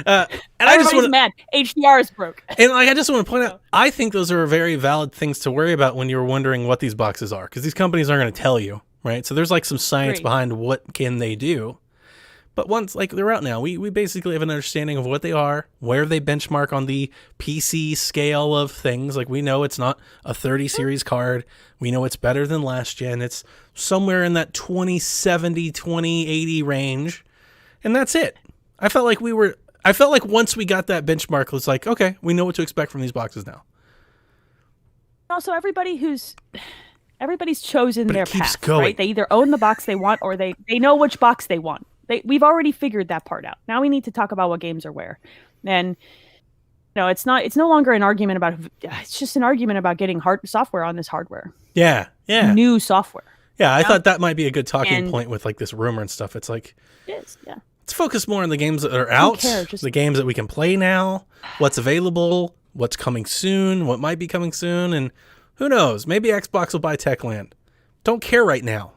And I just everybody's want mad. HDR is broke. and like I just want to point out, I think those are very valid things to worry about when you're wondering what these boxes are, because these companies aren't going to tell you, right? So there's like some science Agreed. behind what can they do. But once like they're out now, we basically have an understanding of what they are, where they benchmark on the PC scale of things. Like we know it's not a 30 series card. We know it's better than last gen. It's somewhere in that 2070, 2080 range. And that's it. I felt like once we got that benchmark, it was like, okay, we know what to expect from these boxes now. Also, everybody's chosen But it their keeps path, going. right? They either own the box they want or they know which box they want. We've already figured that part out. Now we need to talk about what games are where. And it's no longer an argument about, it's just an argument about getting software on this hardware. Yeah. New software. Yeah, I thought that might be a good talking And- point with like this rumor and stuff. It's like, It is, yeah. let's focus more on the games that are out, the games that we can play now, what's available, what's coming soon, what might be coming soon, and who knows, maybe Xbox will buy Techland. Don't care right now.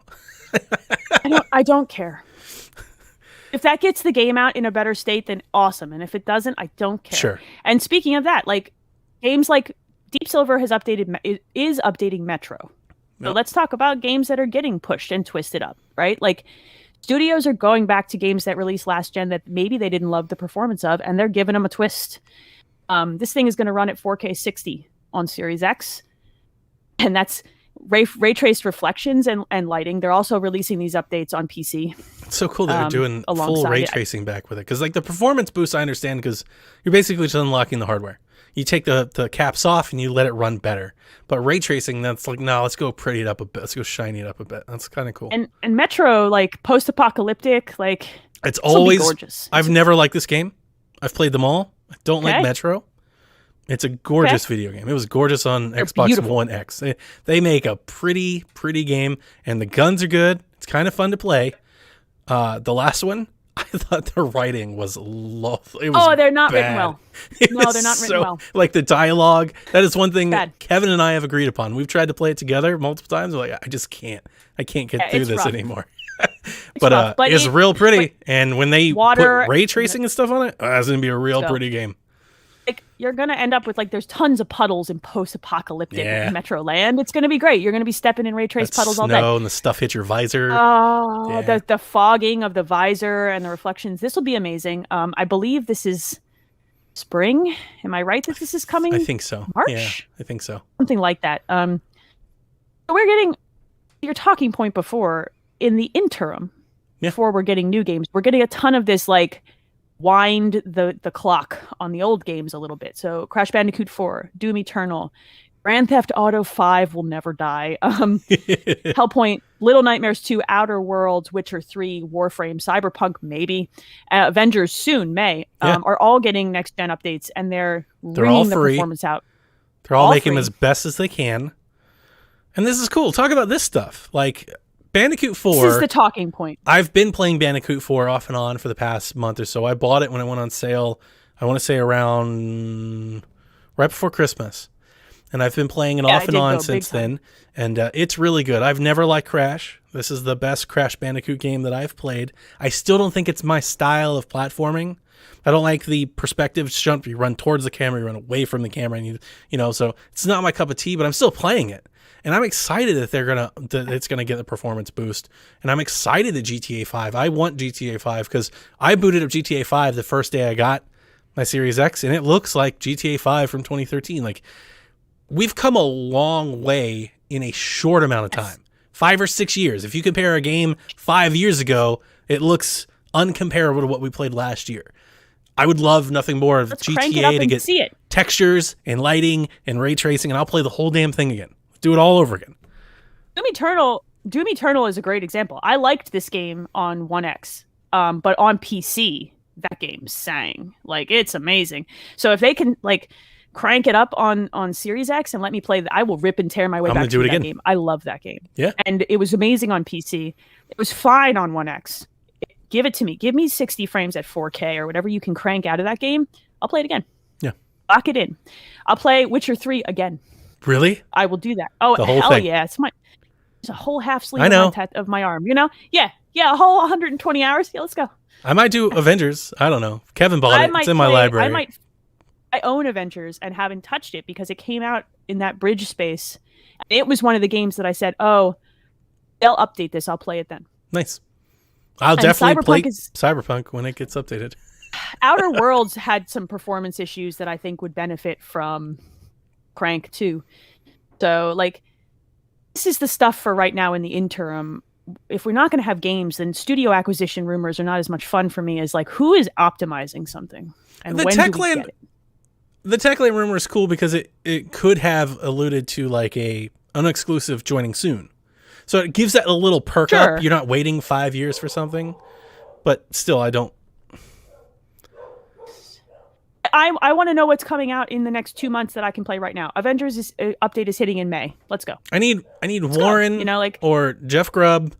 I don't care. If that gets the game out in a better state, then awesome. And if it doesn't, I don't care. Sure. And speaking of that, like games like Deep Silver is updating Metro. So Yep. let's talk about games that are getting pushed and twisted up, right? Like studios are going back to games that released last gen that maybe they didn't love the performance of, and they're giving them a twist. This thing is going to run at 4K 60 on Series X, and that's ray traced reflections and lighting. They're also releasing these updates on PC. It's so cool that they're doing full alongside ray it. tracing back with it. Because like the performance boost, I understand, because you're basically just unlocking the hardware. You take the caps off and you let it run better. But ray tracing, that's like, no, let's go pretty it up a bit. Let's go shiny it up a bit. That's kind of cool. And Metro, like post-apocalyptic, like It's this'll be always gorgeous. I've never liked this game. I've played them all. I don't like Okay. Metro. It's a gorgeous video game. It was gorgeous on Xbox beautiful. One X. They make a pretty game, and the guns are good. It's kind of fun to play. The last one, I thought the writing was low. It was they're not bad. written well. It No, was they're not written well. Like the dialogue, that is one thing that Bad. Kevin and I have agreed upon. We've tried to play it together multiple times. We're like, I just can't. I can't get through it's this rough. anymore. rough, but but it's it- real pretty. And when they water- put ray tracing and stuff on it, that's going to be a real So- pretty game. Like you're gonna end up with like there's tons of puddles in post-apocalyptic Yeah. Metro land. It's gonna be great. You're gonna be stepping in ray trace That puddles all snow day. and the stuff hit your visor. Oh, Yeah. the fogging of the visor and the reflections. This will be amazing. I believe this is spring. Am I right that this is coming? I think so. March? Yeah, I think so. Something like that. So we're getting your talking point before in the interim. Yeah. Before we're getting new games, we're getting a ton of this like wind the clock on the old games a little bit. So Crash Bandicoot 4, Doom Eternal, Grand Theft Auto 5 will never die. Hellpoint, Little Nightmares 2, Outer Worlds, Witcher 3, Warframe, Cyberpunk maybe, Avengers soon, May, are all getting next gen updates, and they're wringing the performance out. They're all making them as best as they can. And this is cool. Talk about this stuff. Like Bandicoot 4. This is the talking point. I've been playing Bandicoot 4 off and on for the past month or so. I bought it when it went on sale, I want to say around right before Christmas. And I've been playing it off and on since then. And it's really good. I've never liked Crash. This is the best Crash Bandicoot game that I've played. I still don't think it's my style of platforming. I don't like the perspective jump. You run towards the camera, you run away from the camera, and you know, so it's not my cup of tea, but I'm still playing it. And I'm excited that it's gonna get a performance boost. And I'm excited that GTA 5. I want GTA 5 because I booted up GTA 5 the first day I got my Series X, and it looks like GTA 5 from 2013. Like, we've come a long way in a short amount of time. 5 or 6 years. If you compare a game 5 years ago, it looks uncomparable to what we played last year. I would love nothing more of GTA to get textures and lighting and ray tracing, and I'll play the whole damn thing again. Do it all over again. Doom Eternal is a great example. I liked this game on 1X, but on PC, that game sang. Like, it's amazing. So if they can like crank it up on Series X and let me play that, I will rip and tear my way back to that game. I love that game. Yeah. And it was amazing on PC. It was fine on 1X. Give it to me. Give me 60 frames at 4K or whatever you can crank out of that game. I'll play it again. Yeah. Lock it in. I'll play Witcher 3 again. Really? I will do that. Oh, the whole hell thing. Yeah. It's a whole half sleeve of my arm, you know? Yeah. Yeah, a whole 120 hours. Yeah, let's go. I might do Avengers. I don't know. Kevin bought it. It's in my library. I own Avengers and haven't touched it because it came out in that bridge space. It was one of the games that I said, oh, they'll update this. I'll play it then. Nice. I'll definitely play Cyberpunk when it gets updated. Outer Worlds had some performance issues that I think would benefit from Crank too. So, like, this is the stuff for right now in the interim. If we're not going to have games, then studio acquisition rumors are not as much fun for me as, like, who is optimizing something and when do we get it? The Techland rumor is cool because it could have alluded to like a unexclusive joining soon. So it gives that a little perk up. You're not waiting 5 years for something. But still, I don't. I want to know what's coming out in the next 2 months that I can play right now. Avengers update is hitting in May. Let's go. I need Warren, or Jeff Grubb,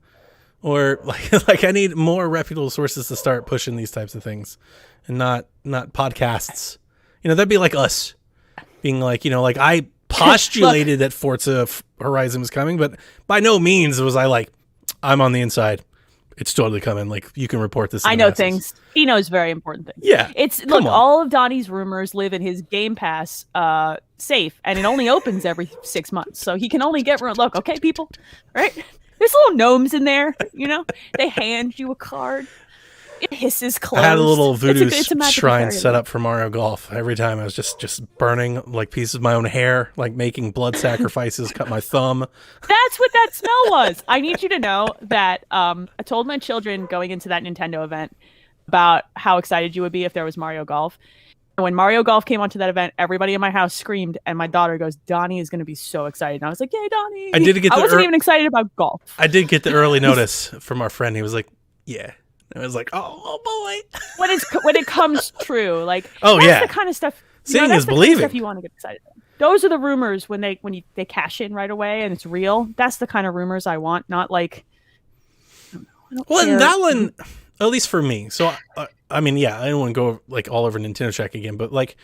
or like I need more reputable sources to start pushing these types of things, and not podcasts. That'd be like us being like, like I postulated that Forza Horizon was coming, but by no means was I like, I'm on the inside. It's totally coming. Like, you can report this. I know things. He knows very important things. Yeah. All of Donnie's rumors live in his Game Pass safe, and it only opens every 6 months. So he can only get look, okay, people, right? There's little gnomes in there, they hand you a card. It hisses closed. I had a little voodoo shrine set up for Mario Golf. Every time I was just burning like pieces of my own hair, like making blood sacrifices, cut my thumb. That's what that smell was. I need you to know that I told my children going into that Nintendo event about how excited you would be if there was Mario Golf. And when Mario Golf came onto that event, everybody in my house screamed, and my daughter goes, Donnie is going to be so excited. And I was like, yay, Donnie. I wasn't even excited about golf. I did get the early notice from our friend. He was like, yeah. I was like, oh boy. When it comes true, like, oh that's yeah, the kind of stuff. Seeing is believing. Kind of stuff you want to get excited about. Those are the rumors when they cash in right away and it's real. That's the kind of rumors I want, not like. I don't care. And that one, at least for me. So I mean, yeah, I don't want to go like all over Nintendo Shack again, but like,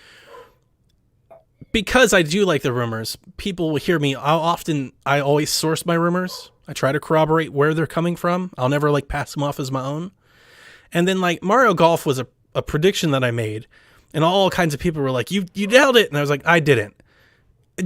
because I do like the rumors, people will hear me. I always source my rumors. I try to corroborate where they're coming from. I'll never like pass them off as my own. And then like Mario Golf was a prediction that I made, and all kinds of people were like, you nailed it. And I was like, I didn't.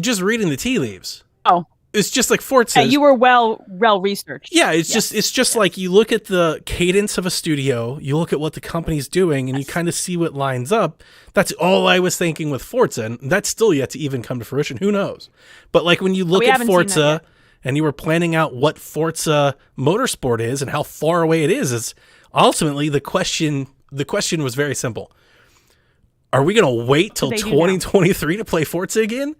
Just reading the tea leaves. Oh. It's just like Forza. You were well researched. Yeah, it's just like you look at the cadence of a studio, you look at what the company's doing, and you kind of see what lines up. That's all I was thinking with Forza, and that's still yet to even come to fruition. Who knows? But like when you look at Forza and you were planning out what Forza Motorsport is and how far away it is ultimately the question the question was very simple. Are we going to wait till They do 2023 to play Forza again?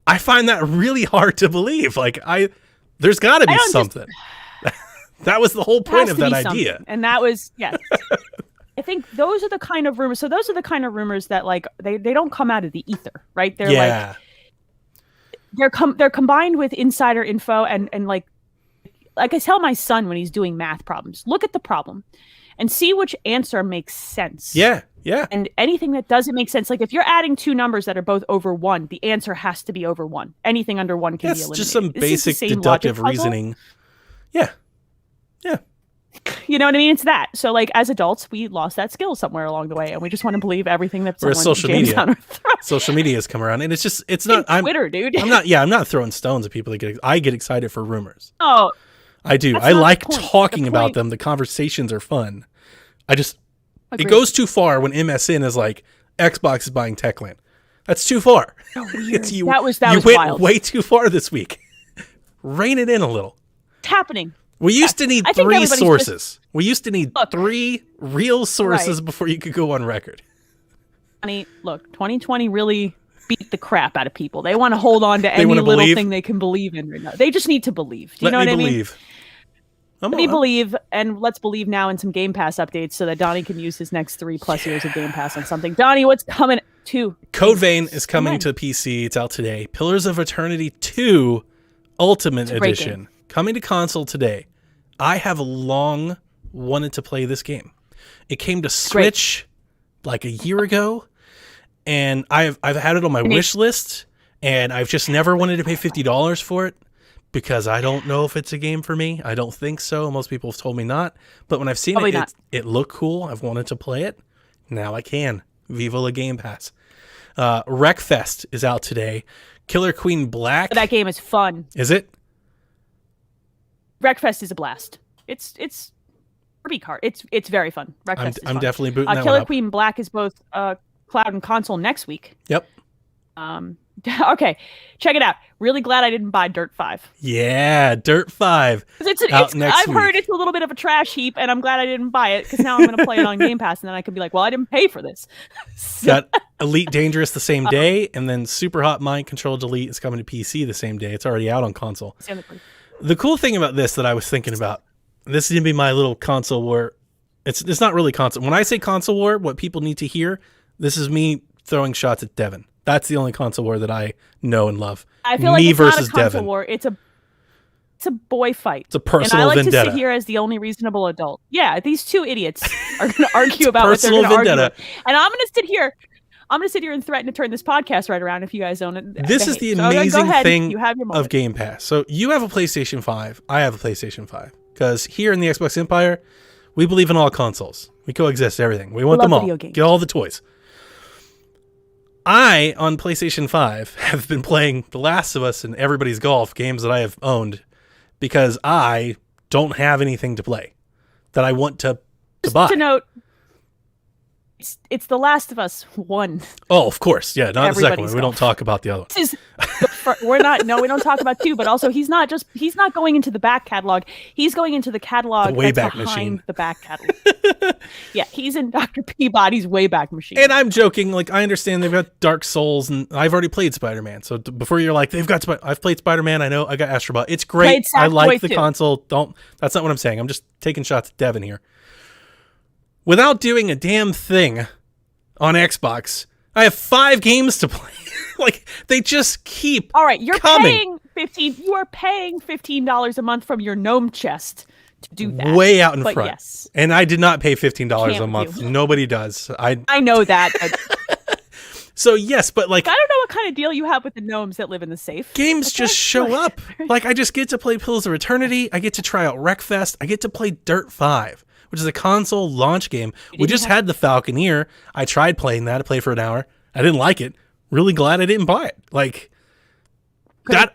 I find that really hard to believe. Like there's got to be something. That was the whole point of that idea. And that was, yes. I think those are the kind of rumors. So those are the kind of rumors that like they don't come out of the ether, right? They're they're combined with insider info and like I tell my son when he's doing math problems, look at the problem and see which answer makes sense. Yeah. Yeah. And anything that doesn't make sense, like if you're adding two numbers that are both over 1, the answer has to be over 1. Anything under 1 can be eliminated. It's just some basic deductive reasoning. Yeah. Yeah. You know what I mean? It's that. So like as adults, we lost that skill somewhere along the way, and we just want to believe everything that someone social jams media. down our throat. Social media has come around, and it's not. I'm Twitter, dude. I'm not throwing stones at people that I get excited for rumors. Oh, I do. that's I not like the point. talking The about point- them. The conversations are fun. It Agreed. goes too far when MSN is like Xbox is buying Techland. That's too far. So weird. You that was went wild. way too far this week. Rein it in a little. It's happening. We used to need I think 3 everybody's sources. We used to need Look. 3 real sources Right. before you could go on record. Look, 2020 really beat the crap out of people. They want to hold on to any wanna little believe. thing they can believe in right now. They just need to believe. Do you know Let what me I mean? believe. Let me believe, and let's believe now in some Game Pass updates so that Donnie can use his next 3+ years of Game Pass on something. Donnie, what's coming to? Code Vein is coming Amen. to PC. It's out today. Pillars of Eternity 2 Ultimate a great Edition game. coming to console today. I have long wanted to play this game. It came to Switch like a year ago, and I've had it on my wish list, and I've just never wanted to pay $50 for it because I don't know if it's a game for me. I don't think so. Most people have told me not. But when I've seen Probably not. it looked cool. I've wanted to play it. Now I can. Viva la Game Pass. Wreckfest is out today. Killer Queen Black. That game is fun. Is it? Wreckfest is a blast. It's Kirby card. It's very fun. Wreckfest is I'm fun. definitely booting that one Killer up. Queen Black is both cloud and console next week. Yep. Okay, check it out. Really glad I didn't buy Dirt 5. Yeah, Dirt 5. I've heard it's a little bit of a trash heap, and I'm glad I didn't buy it because now I'm going to play it on Game Pass, and then I can be like, well, I didn't pay for this. Got Elite Dangerous the same day, and then Super Hot Mind Control Delete is coming to PC the same day. It's already out on console. The cool thing about this that I was thinking about, this is going to be my little console war. It's not really console. When I say console war, what people need to hear, this is me throwing shots at Devin. That's the only console war that I know and love. I feel like me it's versus not a console Devin. war. It's a boy fight. It's a personal and I like vendetta. to sit here as the only reasonable adult. Yeah, these two idiots are going to argue about what they're personal going to argue vendetta. about. And I'm going to sit here. I'm going to sit here and threaten to turn this podcast right around if you guys don't. This is the So, go amazing ahead. thing You have your of moment. Game Pass. So you have a PlayStation 5. I have a PlayStation 5. Because here in the Xbox Empire, we believe in all consoles. We coexist everything. We want love them all. video games. Get all the toys. I, on PlayStation 5, have been playing The Last of Us and Everybody's Golf, games that I have owned, because I don't have anything to play that I want to buy. To note, it's The Last of Us 1. Oh, of course. Yeah, not the second one. Everybody's We don't Golf. talk about the other one. This is we don't talk about 2, but also he's not going into the back catalog. He's going into the catalog The Wayback that's behind Machine. the back catalog. Yeah, he's in Dr. Peabody's Wayback Machine. And I'm joking. Like, I understand they've got Dark Souls, and I've already played Spider-Man. So before you're like, I've played Spider-Man. I know I got Astro Bot. It's great. Played I like Sackboy the too. console. That's not what I'm saying. I'm just taking shots at Devin here. Without doing a damn thing on Xbox, I have 5 games to play. Like, they just keep All right, you're coming. You are paying $15 a month from your gnome chest to do that. Way out in But front. yes. And I did not pay $15 a Can't month. you? Nobody does. I know that. But So yes, but like, I don't know what kind of deal you have with the gnomes that live in the safe. games Okay, just show look. up. Like, I just get to play Pillars of Eternity. I get to try out Wreckfest. I get to play Dirt 5, which is a console launch game. We just had the Falconeer. I tried playing that. I played for an hour. I didn't like it. Really glad I didn't buy it. Like,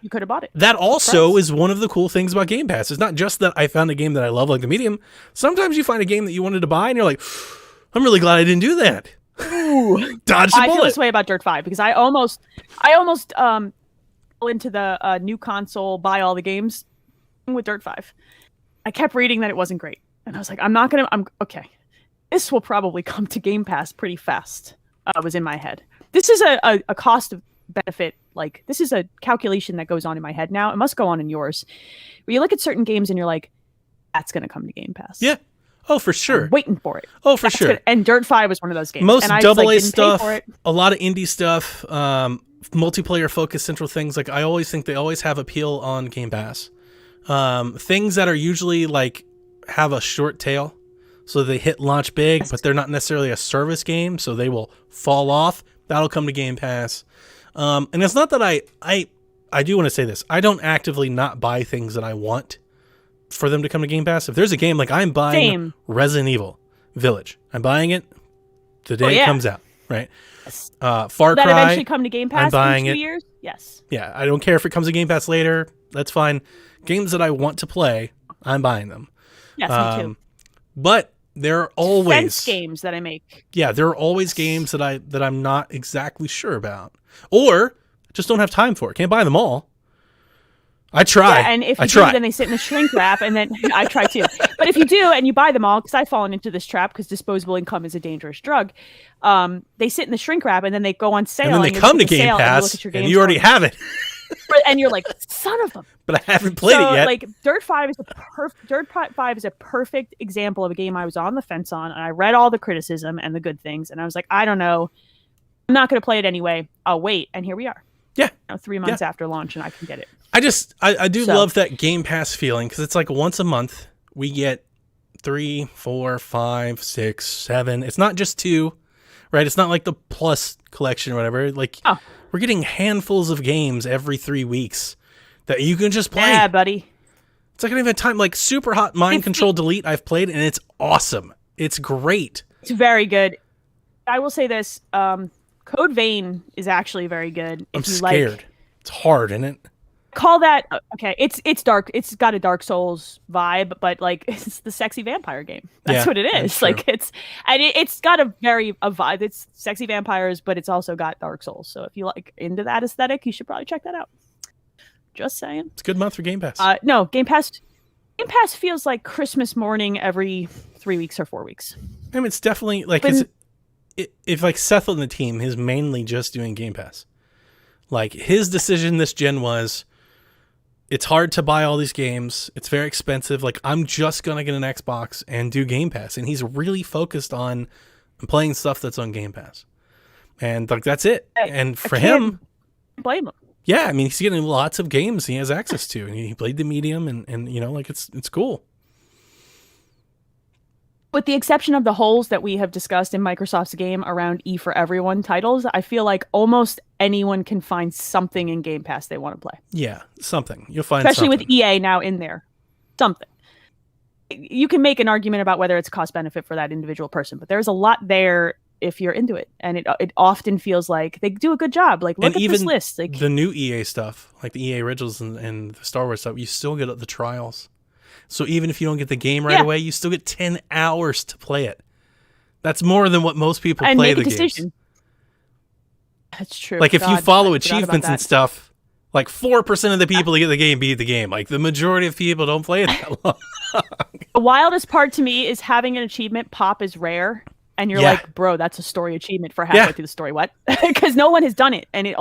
You could have bought it. that also is one of the cool things about Game Pass. It's not just that I found a game that I love, like the Medium. Sometimes you find a game that you wanted to buy, and you're like, I'm really glad I didn't do that. Dodged a I feel bullet. this way about Dirt 5 because I almost fell into the new console buy all the games with Dirt 5. I kept reading that it wasn't great, and I was like, I'm okay. this will probably come to Game Pass pretty fast. Was in my head. This is a cost of benefit. Like, this is a calculation that goes on in my head now. It must go on in yours. Where you look at certain games and you're like, that's going to come to Game Pass. Yeah. Oh, for sure. I'm waiting for it. Oh, for sure. And Dirt 5 was one of those games. Most and I double A didn't pay for stuff, it. a lot of indie stuff, multiplayer focused central things. Like, I always think they always have appeal on Game Pass. Things that are usually like have a short tail, so they hit launch big, but they're not necessarily a service game, so they will fall off. That'll come to Game Pass. And it's not that I do want to say this. I don't actively not buy things that I want for them to come to Game Pass. If there's a game, like, I'm buying Resident Evil Village. I'm buying it the day it comes out, right? Far Cry. That eventually come to Game Pass I'm buying in 2 it. years? Yes. Yeah, I don't care if it comes to Game Pass later. That's fine. Games that I want to play, I'm buying them. Yes, me too. But there are always Fence games that I make. Yeah, there are always games that I'm not exactly sure about, or just don't have time for. Can't buy them all. I try. Yeah, and if you do, then they sit in the shrink wrap, and then I try too. But if you do and you buy them all, because I've fallen into this trap, because disposable income is a dangerous drug, they sit in the shrink wrap, and then they go on sale. And then they come to Game Pass, and you already have it. And you're like, son of a. But I haven't played it yet. Like, Dirt 5 is a perfect example of a game I was on the fence on, and I read all the criticism and the good things, and I was like, I don't know. I'm not going to play it anyway. I'll wait. And here we are. Yeah. 3 months after launch, and I can get it. I do love that Game Pass feeling, because it's like once a month we get 3, 4, 5, 6, 7. It's not just 2, right? It's not like the Plus collection or whatever. Like, we're getting handfuls of games every 3 weeks that you can just play. Yeah, buddy. It's like I don't even have time. Like, Super Hot Mind Control Delete, I've played, and it's awesome. It's great. It's very good. I will say this. Code Vein is actually very good. I'm scared. It's hard, isn't it? Call that okay. It's dark. It's got a Dark Souls vibe, but like, it's the sexy vampire game. That's what it is. Like, it's got a vibe. It's sexy vampires, but it's also got Dark Souls. So if you like into that aesthetic, you should probably check that out. Just saying. It's a good month for Game Pass. No, Game Pass feels like Christmas morning every 3 weeks or 4 weeks. I mean, it's definitely like, if like Seth on the team is mainly just doing Game Pass. Like, his decision this gen was, it's hard to buy all these games. It's very expensive. Like, I'm just going to get an Xbox and do Game Pass. And he's really focused on playing stuff that's on Game Pass. And like, that's it. And for him, blame him. Yeah, I mean, he's getting lots of games he has access to. And he played the medium, and you know, like, it's cool. With the exception of the holes that we have discussed in Microsoft's game around E for Everyone titles, I feel like almost anyone can find something in Game Pass they want to play. Yeah, something. You'll find especially something. with EA now in there. Something. You can make an argument about whether it's cost benefit for that individual person, but there's a lot there if you're into it. And it often feels like they do a good job. Like, look at this list. Like, the new EA stuff, like the EA originals and the Star Wars stuff, you still get the trials. So even if you don't get the game right away, you still get 10 hours to play it. That's more than what most people play the games. That's true. Like, if you follow achievements and stuff, like 4% of the people that get the game beat the game. Like, the majority of people don't play it that long. The wildest part to me is having an achievement pop is rare. And you're like, bro, that's a story achievement for halfway through the story. What? Because no one has done it, and it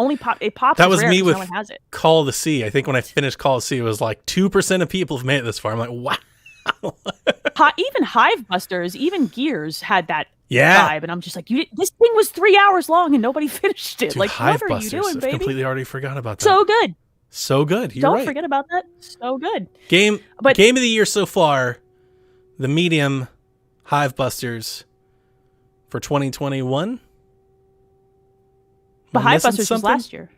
pops. That was me with no one has it. Call of the Sea. I think when I finished Call of the Sea, it was like 2% of people have made it this far. I'm like, wow. Even Hive Busters, even Gears had that vibe, and I'm just like, this thing was 3 hours long, and nobody finished it. Dude, like, Hive what are you doing, baby? I've completely already forgot about that. So good. So good. You're Don't forget about that. So good. Game of the year so far, the medium Hive Busters. For 2021? But Hive Busters was last year.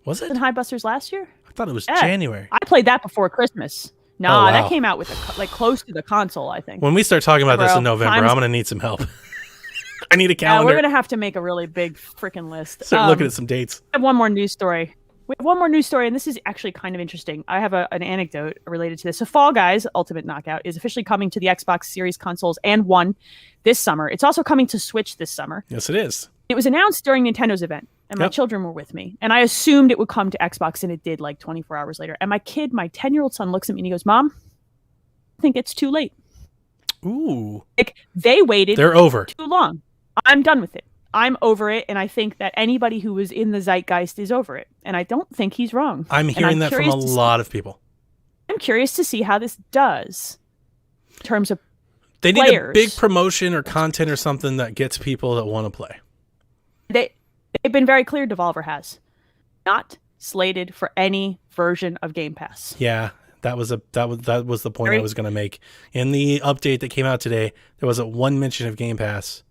Was it? Wasn't Hive Busters last year? I thought it was January. I played that before Christmas. Nah, that came out with like close to the console, I think. When we start talking about this in November, I'm going to need some help. I need a calendar. We're going to have to make a really big freaking list. Start looking at some dates. I have one more news story. We have one more news story, and this is actually kind of interesting. I have an anecdote related to this. So Fall Guys Ultimate Knockout is officially coming to the Xbox Series consoles and One this summer. It's also coming to Switch this summer. Yes, it is. It was announced during Nintendo's event, and my children were with me. And I assumed it would come to Xbox, and it did like 24 hours later. And my 10-year-old son looks at me and he goes, Mom, I think it's too late. Ooh. Like, they waited They're over. too long. I'm done with it. I'm over it, and I think that anybody who was in the zeitgeist is over it. And I don't think he's wrong. I'm hearing that from a lot of people. I'm curious to see how this does in terms of They need players. a big promotion or content or something that gets people that want to play. They've been very clear, Devolver has. Not slated for any version of Game Pass. Yeah, that was the point I was going to make. In the update that came out today, there wasn't one mention of Game Pass,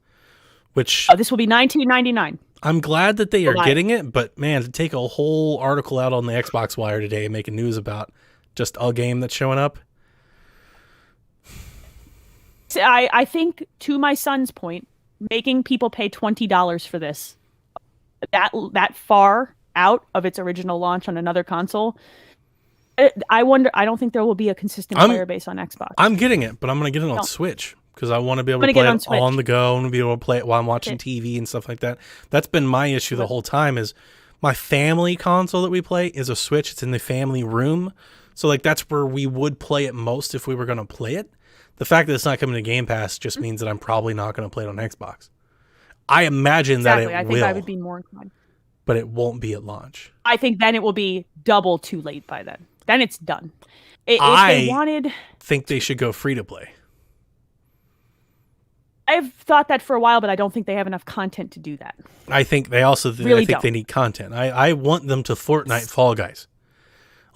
which This will be $19.99. I'm glad that they are getting it, but man, to take a whole article out on the Xbox Wire today and making news about just a game that's showing up. I think, to my son's point, making people pay $20 for this, that far out of its original launch on another console, I wonder. I don't think there will be a consistent player base on Xbox. I'm getting it, but I'm going to get it on Switch because I want to be able to play it on the go. I want to be able to play it while I'm watching TV and stuff like that. That's been my issue the whole time. Is my family console that we play is a Switch. It's in the family room, so like that's where we would play it most if we were going to play it. The fact that it's not coming to Game Pass just means that I'm probably not going to play it on Xbox. I imagine that it will. I think I would be more inclined. But it won't be at launch. I think then it will be double too late by then. Then it's done. If they wanted... think they should go free to play. I've thought that for a while, but I don't think they have enough content to do that. I think they also really I think they need content. I want them to Fortnite Fall Guys.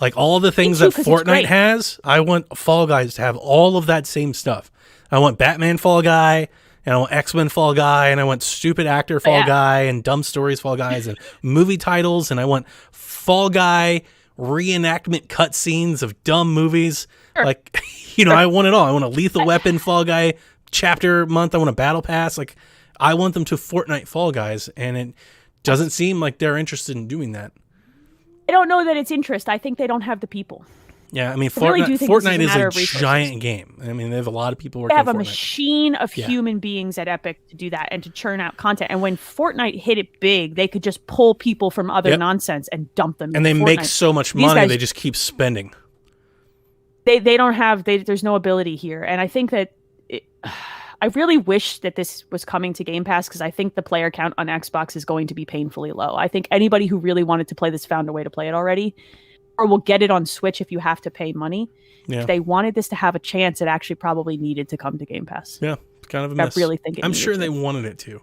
Like all the things that Fortnite has, I want Fall Guys to have all of that same stuff. I want Batman Fall Guy, and I want X-Men Fall Guy, and I want Stupid Actor Fall Guy, and Dumb Stories Fall Guys, and movie titles, and I want Fall Guy reenactment cutscenes of dumb movies. Sure. Like, I want it all. I want a Lethal Weapon Fall Guy chapter month. I want a Battle Pass. Like, I want them to Fortnite Fall Guys, and it doesn't seem like they're interested in doing that. I don't know that it's interest. I think they don't have the people. Yeah, I mean, Fortnite is a giant game. I mean, they have a lot of people working on Fortnite. They have a machine of human beings at Epic to do that and to churn out content. And when Fortnite hit it big, they could just pull people from other nonsense and dump them. And they make so much money, they just keep spending. They don't have, there's no ability here. And I think that, I really wish that this was coming to Game Pass because I think the player count on Xbox is going to be painfully low. I think anybody who really wanted to play this found a way to play it already. Or will get it on Switch if you have to pay money. Yeah. If they wanted this to have a chance, it actually probably needed to come to Game Pass. Yeah, it's kind of a mess. I really think I'm sure they wanted it to.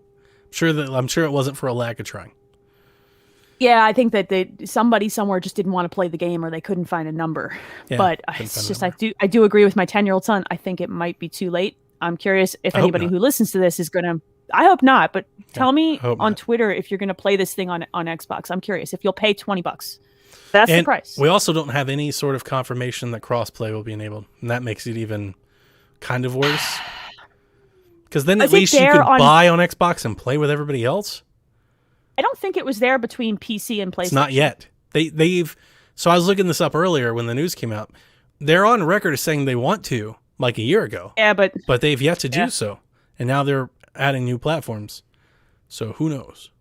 I'm sure it wasn't for a lack of trying. Yeah, I think that somebody somewhere just didn't want to play the game or they couldn't find a number. Yeah, but it's just I do agree with my 10-year-old son. I think it might be too late. I'm curious if anybody who listens to this is going to... I hope not, but tell me on Twitter if you're going to play this thing on Xbox. I'm curious if you'll pay $20. That's the price. We also don't have any sort of confirmation that crossplay will be enabled, and that makes it even kind of worse. Because then at least you could buy on Xbox and play with everybody else. I don't think it was there between PC and PlayStation. It's not yet. So I was looking this up earlier when the news came out. They're on record as saying they want to, like a year ago. Yeah, but they've yet to do so, and now they're adding new platforms. So who knows?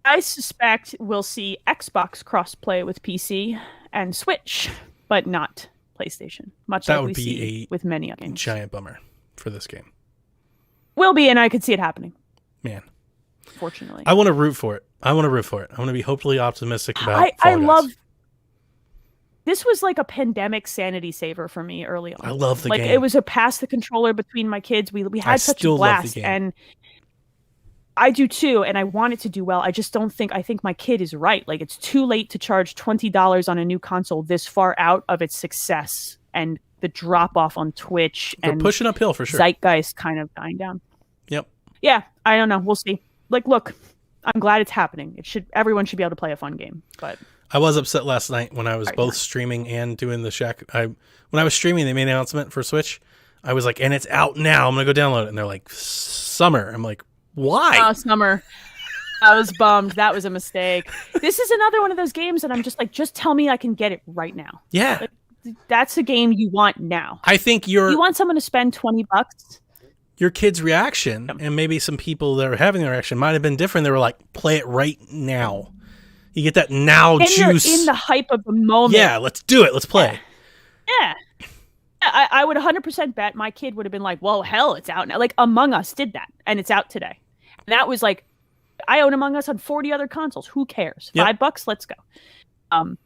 I suspect we'll see Xbox crossplay with PC and Switch, but not PlayStation. Much like we see with many other games. Giant bummer for this game. Will be, and I could see it happening. Man. Fortunately. I want to root for it. I want to be hopefully optimistic about I love... This was like a pandemic sanity saver for me early on. I love the game. It was a pass the controller between my kids. We had such a blast. And I do too, and I want it to do well. I just don't think... I think my kid is right. Like, it's too late to charge $20 on a new console this far out of its success and the drop-off on Twitch. They're pushing uphill for sure. Zeitgeist kind of dying down. Yep. Yeah, I don't know. We'll see. Like, look, I'm glad it's happening. Everyone should be able to play a fun game, but... I was upset last night when I was both streaming and doing the Shack. When I was streaming, they made an announcement for Switch. I was like, and it's out now. I'm going to go download it. And they're like, summer. I'm like, why? Oh, summer. I was bummed. That was a mistake. This is another one of those games that I'm just like, just tell me I can get it right now. Yeah. Like, that's a game you want now. I think you want someone to spend $20. Your kid's reaction, and maybe some people that are having their reaction might have been different. They were like, play it right now. You get that now and juice. You're in the hype of the moment. Yeah, let's do it. Let's play. Yeah. I would 100% bet my kid would have been like, well, hell, it's out now. Like Among Us did that, and it's out today. And that was like, I own Among Us on 40 other consoles. Who cares? Yep. $5, let's go.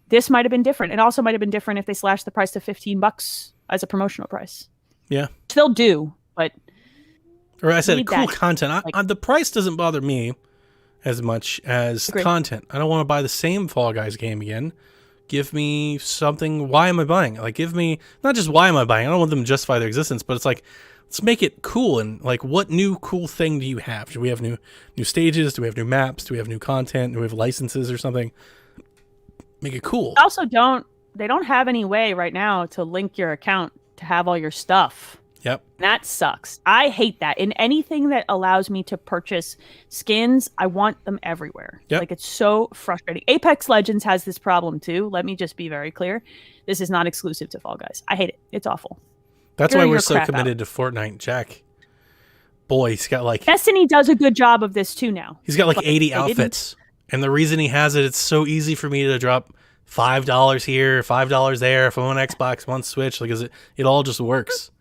This might have been different. It also might have been different if they slashed the price to $15 as a promotional price. Yeah. Still do, but... Or I said cool that. content. The price doesn't bother me as much as Agreed. content. I don't want to buy the same Fall Guys game again. Give me something. Why am I buying it? Like, give me not just why am I buying it. I don't want them to justify their existence, but it's like, let's make it cool. And like, what new cool thing do you have? Do we have new stages? Do we have new maps? Do we have new content? Do we have licenses or something? Make it cool. Also, they don't have any way right now to link your account to have all your stuff. Yep. That sucks. I hate that. In anything that allows me to purchase skins, I want them everywhere. Yep. Like, it's so frustrating. Apex Legends has this problem too. Let me just be very clear. This is not exclusive to Fall Guys. I hate it. It's awful. That's Figure why we're your so crap committed to Fortnite. Jack, boy, he's got like Destiny does a good job of this too now. he's got like But 80 they outfits, and the reason he has it, it's so easy for me to drop $5 here, $5 there. If I'm on Xbox, one Switch, like it all just works.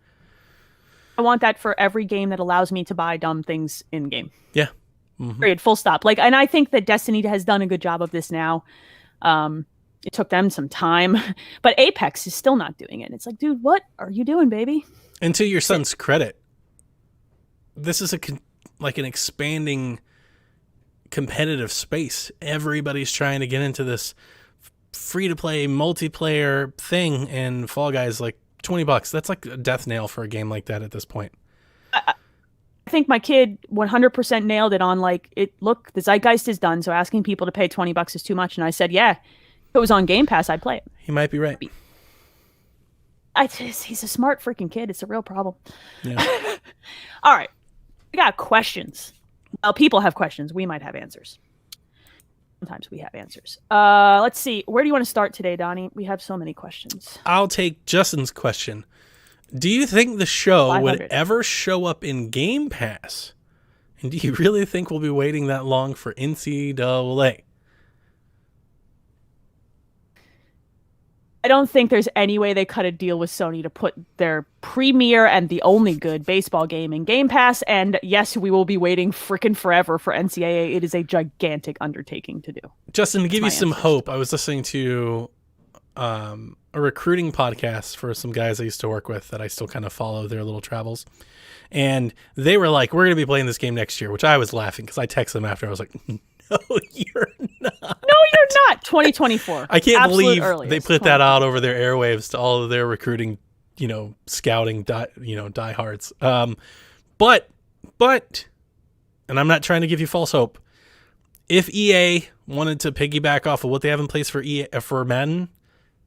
I want that for every game that allows me to buy dumb things in game. Yeah. Period. Full stop. Like, and I think that Destiny has done a good job of this now. It took them some time, but Apex is still not doing it. It's like, dude, what are you doing, baby? And to your son's credit, this is like an expanding competitive space. Everybody's trying to get into this free-to-play multiplayer thing, and Fall Guys like $20. That's like a death nail for a game like that at this point. I think my kid 100% nailed it on like, look, the zeitgeist is done, so asking people to pay $20 is too much. And I said, yeah, if it was on Game Pass, I'd play it. He might be right. He's a smart freaking kid. It's a real problem. Yeah. All right. We got questions. Well, people have questions. We might have answers. Sometimes we have answers. Let's see. Where do you want to start today, Donnie? We have so many questions. I'll take Justin's question. Do you think the show 500. would ever show up in Game Pass? And do you really think we'll be waiting that long for NCAA? I don't think there's any way they cut a deal with Sony to put their premier and the only good baseball game in Game Pass. And yes, we will be waiting freaking forever for NCAA. It is a gigantic undertaking to do. Justin, to give you some answers. hope, I was listening to a recruiting podcast for some guys I used to work with that I still kind of follow their little travels. And they were like, we're going to be playing this game next year, which I was laughing because I texted them after. I was like, no, you're not. No, you're not. 2024. I can't Absolute believe earliest. they put that out over their airwaves to all of their recruiting, scouting, diehards. But, and I'm not trying to give you false hope. If EA wanted to piggyback off of what they have in place for Madden,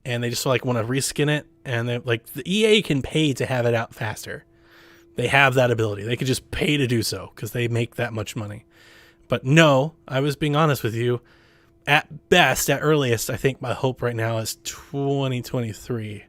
and they just want to reskin it, and they the EA can pay to have it out faster. They have that ability. They could just pay to do so because they make that much money. But no, I was being honest with you. At best, at earliest, I think my hope right now is 2023.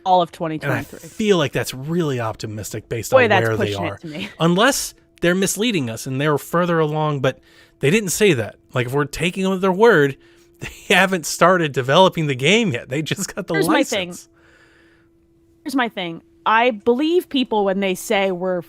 All of And I 2023. feel like that's really optimistic based Boy, on that's where they pushing are. it to me. Unless they're misleading us and they're further along, but they didn't say that. Like, if we're taking them at their word, they haven't started developing the game yet. They just got the Here's license. Here's my thing. I believe people when they say we're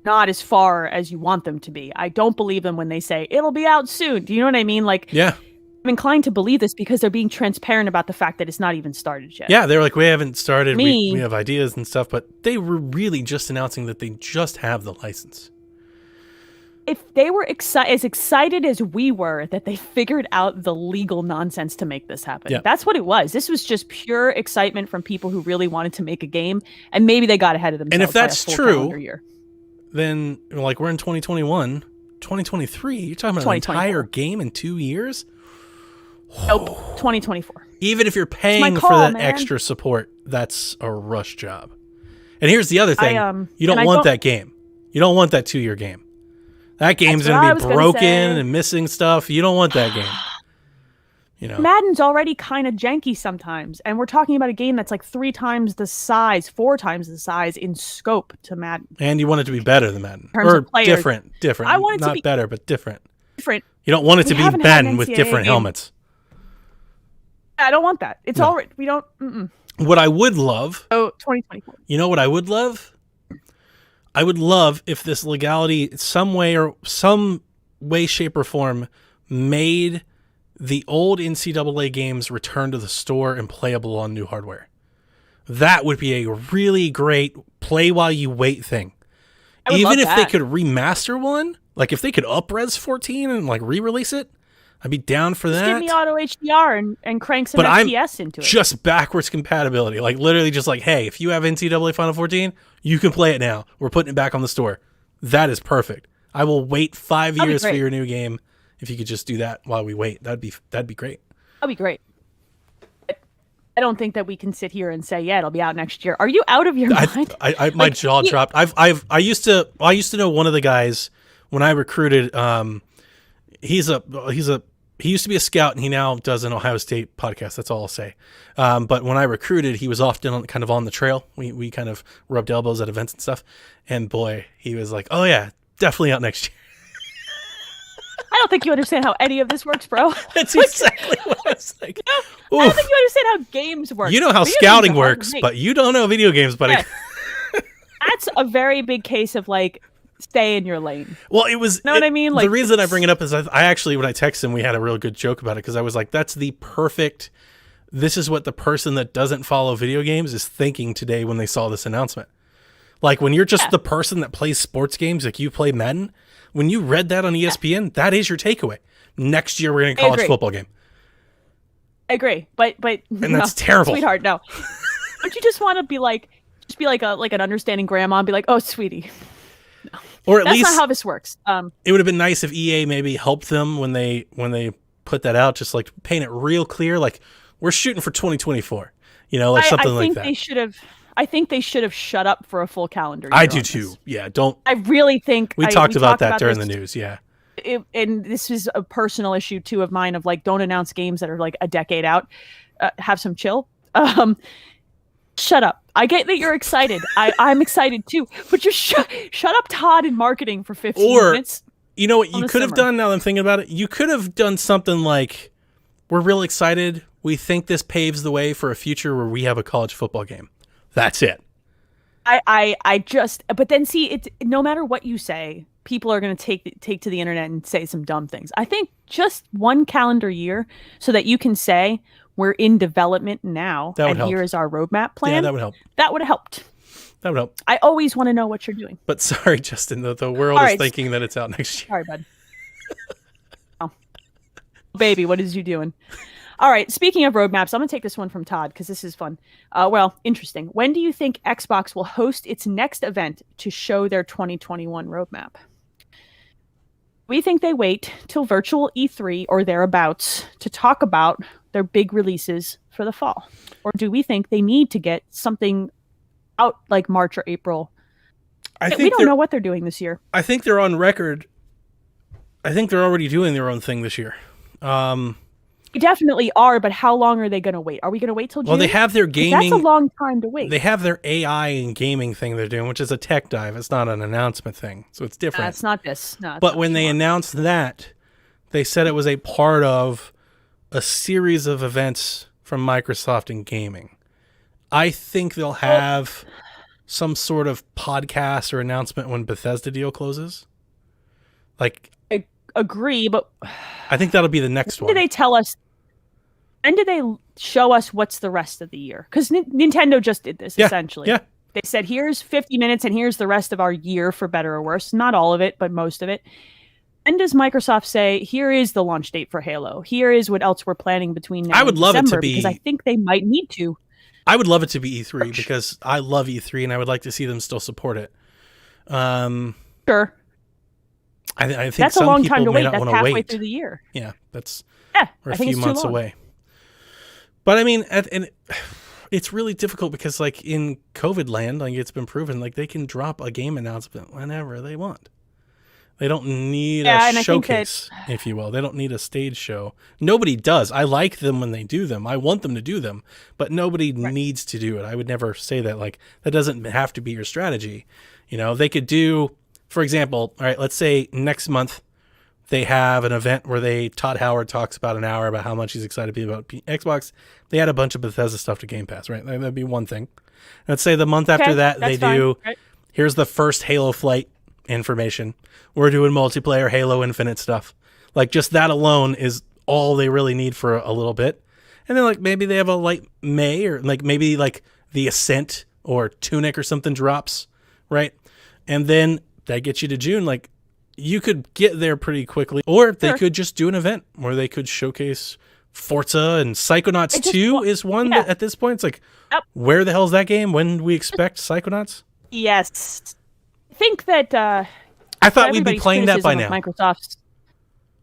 not as far as you want them to be. I don't believe them when they say it'll be out soon. Do you know what I mean? Like, Yeah. I'm inclined to believe this because they're being transparent about the fact that it's not even started yet. Yeah, they were like, we haven't started. Me- We have ideas and stuff, but they were really just announcing that they just have the license. If they were as excited as we were that they figured out the legal nonsense to make this happen. Yeah. That's what it was. This was just pure excitement from people who really wanted to make a game, and maybe they got ahead of themselves. And if that's by a full true, calendar year. Then, like, we're in 2021, 2023. You're talking about an 2024. entire game in 2 years? Nope, 2024. Even if you're paying call, for that man. extra support, that's a rush job. And here's the other thing. You don't and I want don't- that game. You don't want that 2-year game. That game's That's what going I to was be gonna broken say. and missing stuff. You don't want that game. Madden's already kind of janky sometimes, and we're talking about a game that's like 3 times the size, 4 times the size in scope to Madden. And you want it to be better than Madden. terms Or of players. different. I want it to Not be- better, but different. Different. You don't want it to We be haven't had an Madden with NCAA different game. helmets. I don't want that. It's No. already, we don't. What I would love, Oh, 2024. you know what I would love? I would love if this legality, some way, shape, or form, made the old NCAA games return to the store and playable on new hardware. That would be a really great play while you wait thing. Even if they could remaster one, like if they could up-res 14 and like re-release it, I'd be down for that. Give me auto HDR and crank some FPS into it. Just backwards compatibility. Like literally just like, hey, if you have NCAA Final 14, you can play it now. We're putting it back on the store. That is perfect. I will wait 5 years for your new game. If you could just do that while we wait, that'd be great. That'd be great. I don't think that we can sit here and say, yeah, it'll be out next year. Are you out of your mind? My jaw dropped. I used to know one of the guys when I recruited. He used to be a scout and he now does an Ohio State podcast. That's all I'll say. But when I recruited, he was often kind of on the trail. We kind of rubbed elbows at events and stuff. And boy, he was like, oh yeah, definitely out next year. I don't think you understand how any of this works, bro. That's exactly what I was like. I don't think you understand how games work. You know how scouting works, but you don't know video games, buddy. Yeah. That's a very big case of like, stay in your lane. Well, it was. Know what I mean? Like, the reason I bring it up is I actually, when I texted him, we had a real good joke about it because I was like, that's the perfect. This is what the person that doesn't follow video games is thinking today when they saw this announcement. Like when you're just the person that plays sports games, like you play Madden, when you read that on ESPN, that is your takeaway. Next year, we're going to college football game. I agree, but and that's terrible, sweetheart. No, don't you just want to be like an understanding grandma and be like, oh, sweetie. No. Or at That's least not how this works. It would have been nice if EA maybe helped them when they put that out, just like paint it real clear, like we're shooting for 2024. You know, like something like that. I think they should have shut up for a full calendar year. I do too. Yeah, don't. I really think we talked about that during the news. Yeah. And this is a personal issue too of mine of like, don't announce games that are like a decade out. Have some chill. Shut up. I get that you're excited. I'm excited too. But just shut up, Todd, in marketing for 15 minutes. You know what you could have done now that I'm thinking about it? You could have done something like, we're real excited. We think this paves the way for a future where we have a college football game. That's it. But then see, it's no matter what you say, people are going to take to the internet and say some dumb things. I think just one calendar year so that you can say we're in development now and here is our roadmap plan. Yeah, that would help. That would have helped. That would help. I always want to know what you're doing. But sorry, Justin, the world is thinking that it's out next year. Sorry, bud. Oh, baby, what is you doing? All right, speaking of roadmaps, I'm going to take this one from Todd because this is fun. Interesting. When do you think Xbox will host its next event to show their 2021 roadmap? We think they wait till virtual E3 or thereabouts to talk about their big releases for the fall. Or do we think they need to get something out like March or April? We don't know what they're doing this year. I think they're on record. I think they're already doing their own thing this year. They definitely are, but how long are they going to wait? Are we going to wait till June? Well, they have their gaming. That's a long time to wait. They have their AI and gaming thing they're doing, which is a tech dive. It's not an announcement thing, so it's different. It's not this. No, but when they announced that, they said it was a part of a series of events from Microsoft in gaming. I think they'll have some sort of podcast or announcement when Bethesda deal closes. Like, I agree, but I think that'll be the next one. Did they tell us? When did they show us what's the rest of the year? Because Nintendo just did this, essentially. Yeah. They said, here's 50 minutes and here's the rest of our year, for better or worse. Not all of it, but most of it. And does Microsoft say, here is the launch date for Halo. Here is what else we're planning between now and December, because I think they might need to. I would love it to be E3 because I love E3 and I would like to see them still support it. Sure. I think that's some a long people time to may wait. not That's want to halfway wait through the year. Yeah, that's we're a few months away. But I mean, and it's really difficult because, like in COVID land, like it's been proven, like they can drop a game announcement whenever they want. They don't need a showcase, if you will. They don't need a stage show. Nobody does. I like them when they do them. I want them to do them, but nobody needs to do it. I would never say that. Like that doesn't have to be your strategy. You know, they could do, for example, all right, let's say next month They have an event where Todd Howard talks about an hour about how much he's excited to be about Xbox. They add a bunch of Bethesda stuff to Game Pass, right? That'd be one thing. Let's say the month after that, they do, here's the first Halo flight information. We're doing multiplayer Halo Infinite stuff. Like, just that alone is all they really need for a little bit. And then, like, maybe they have a light May, or like maybe like the Ascent or Tunic or something drops, right? And then that gets you to June. Like, you could get there pretty quickly. Or they could just do an event where they could showcase Forza, and Psychonauts 2 is one that at this point, it's like, where the hell is that game? When do we expect Psychonauts? Yes. I think that I thought we'd be playing that by now. Microsoft's.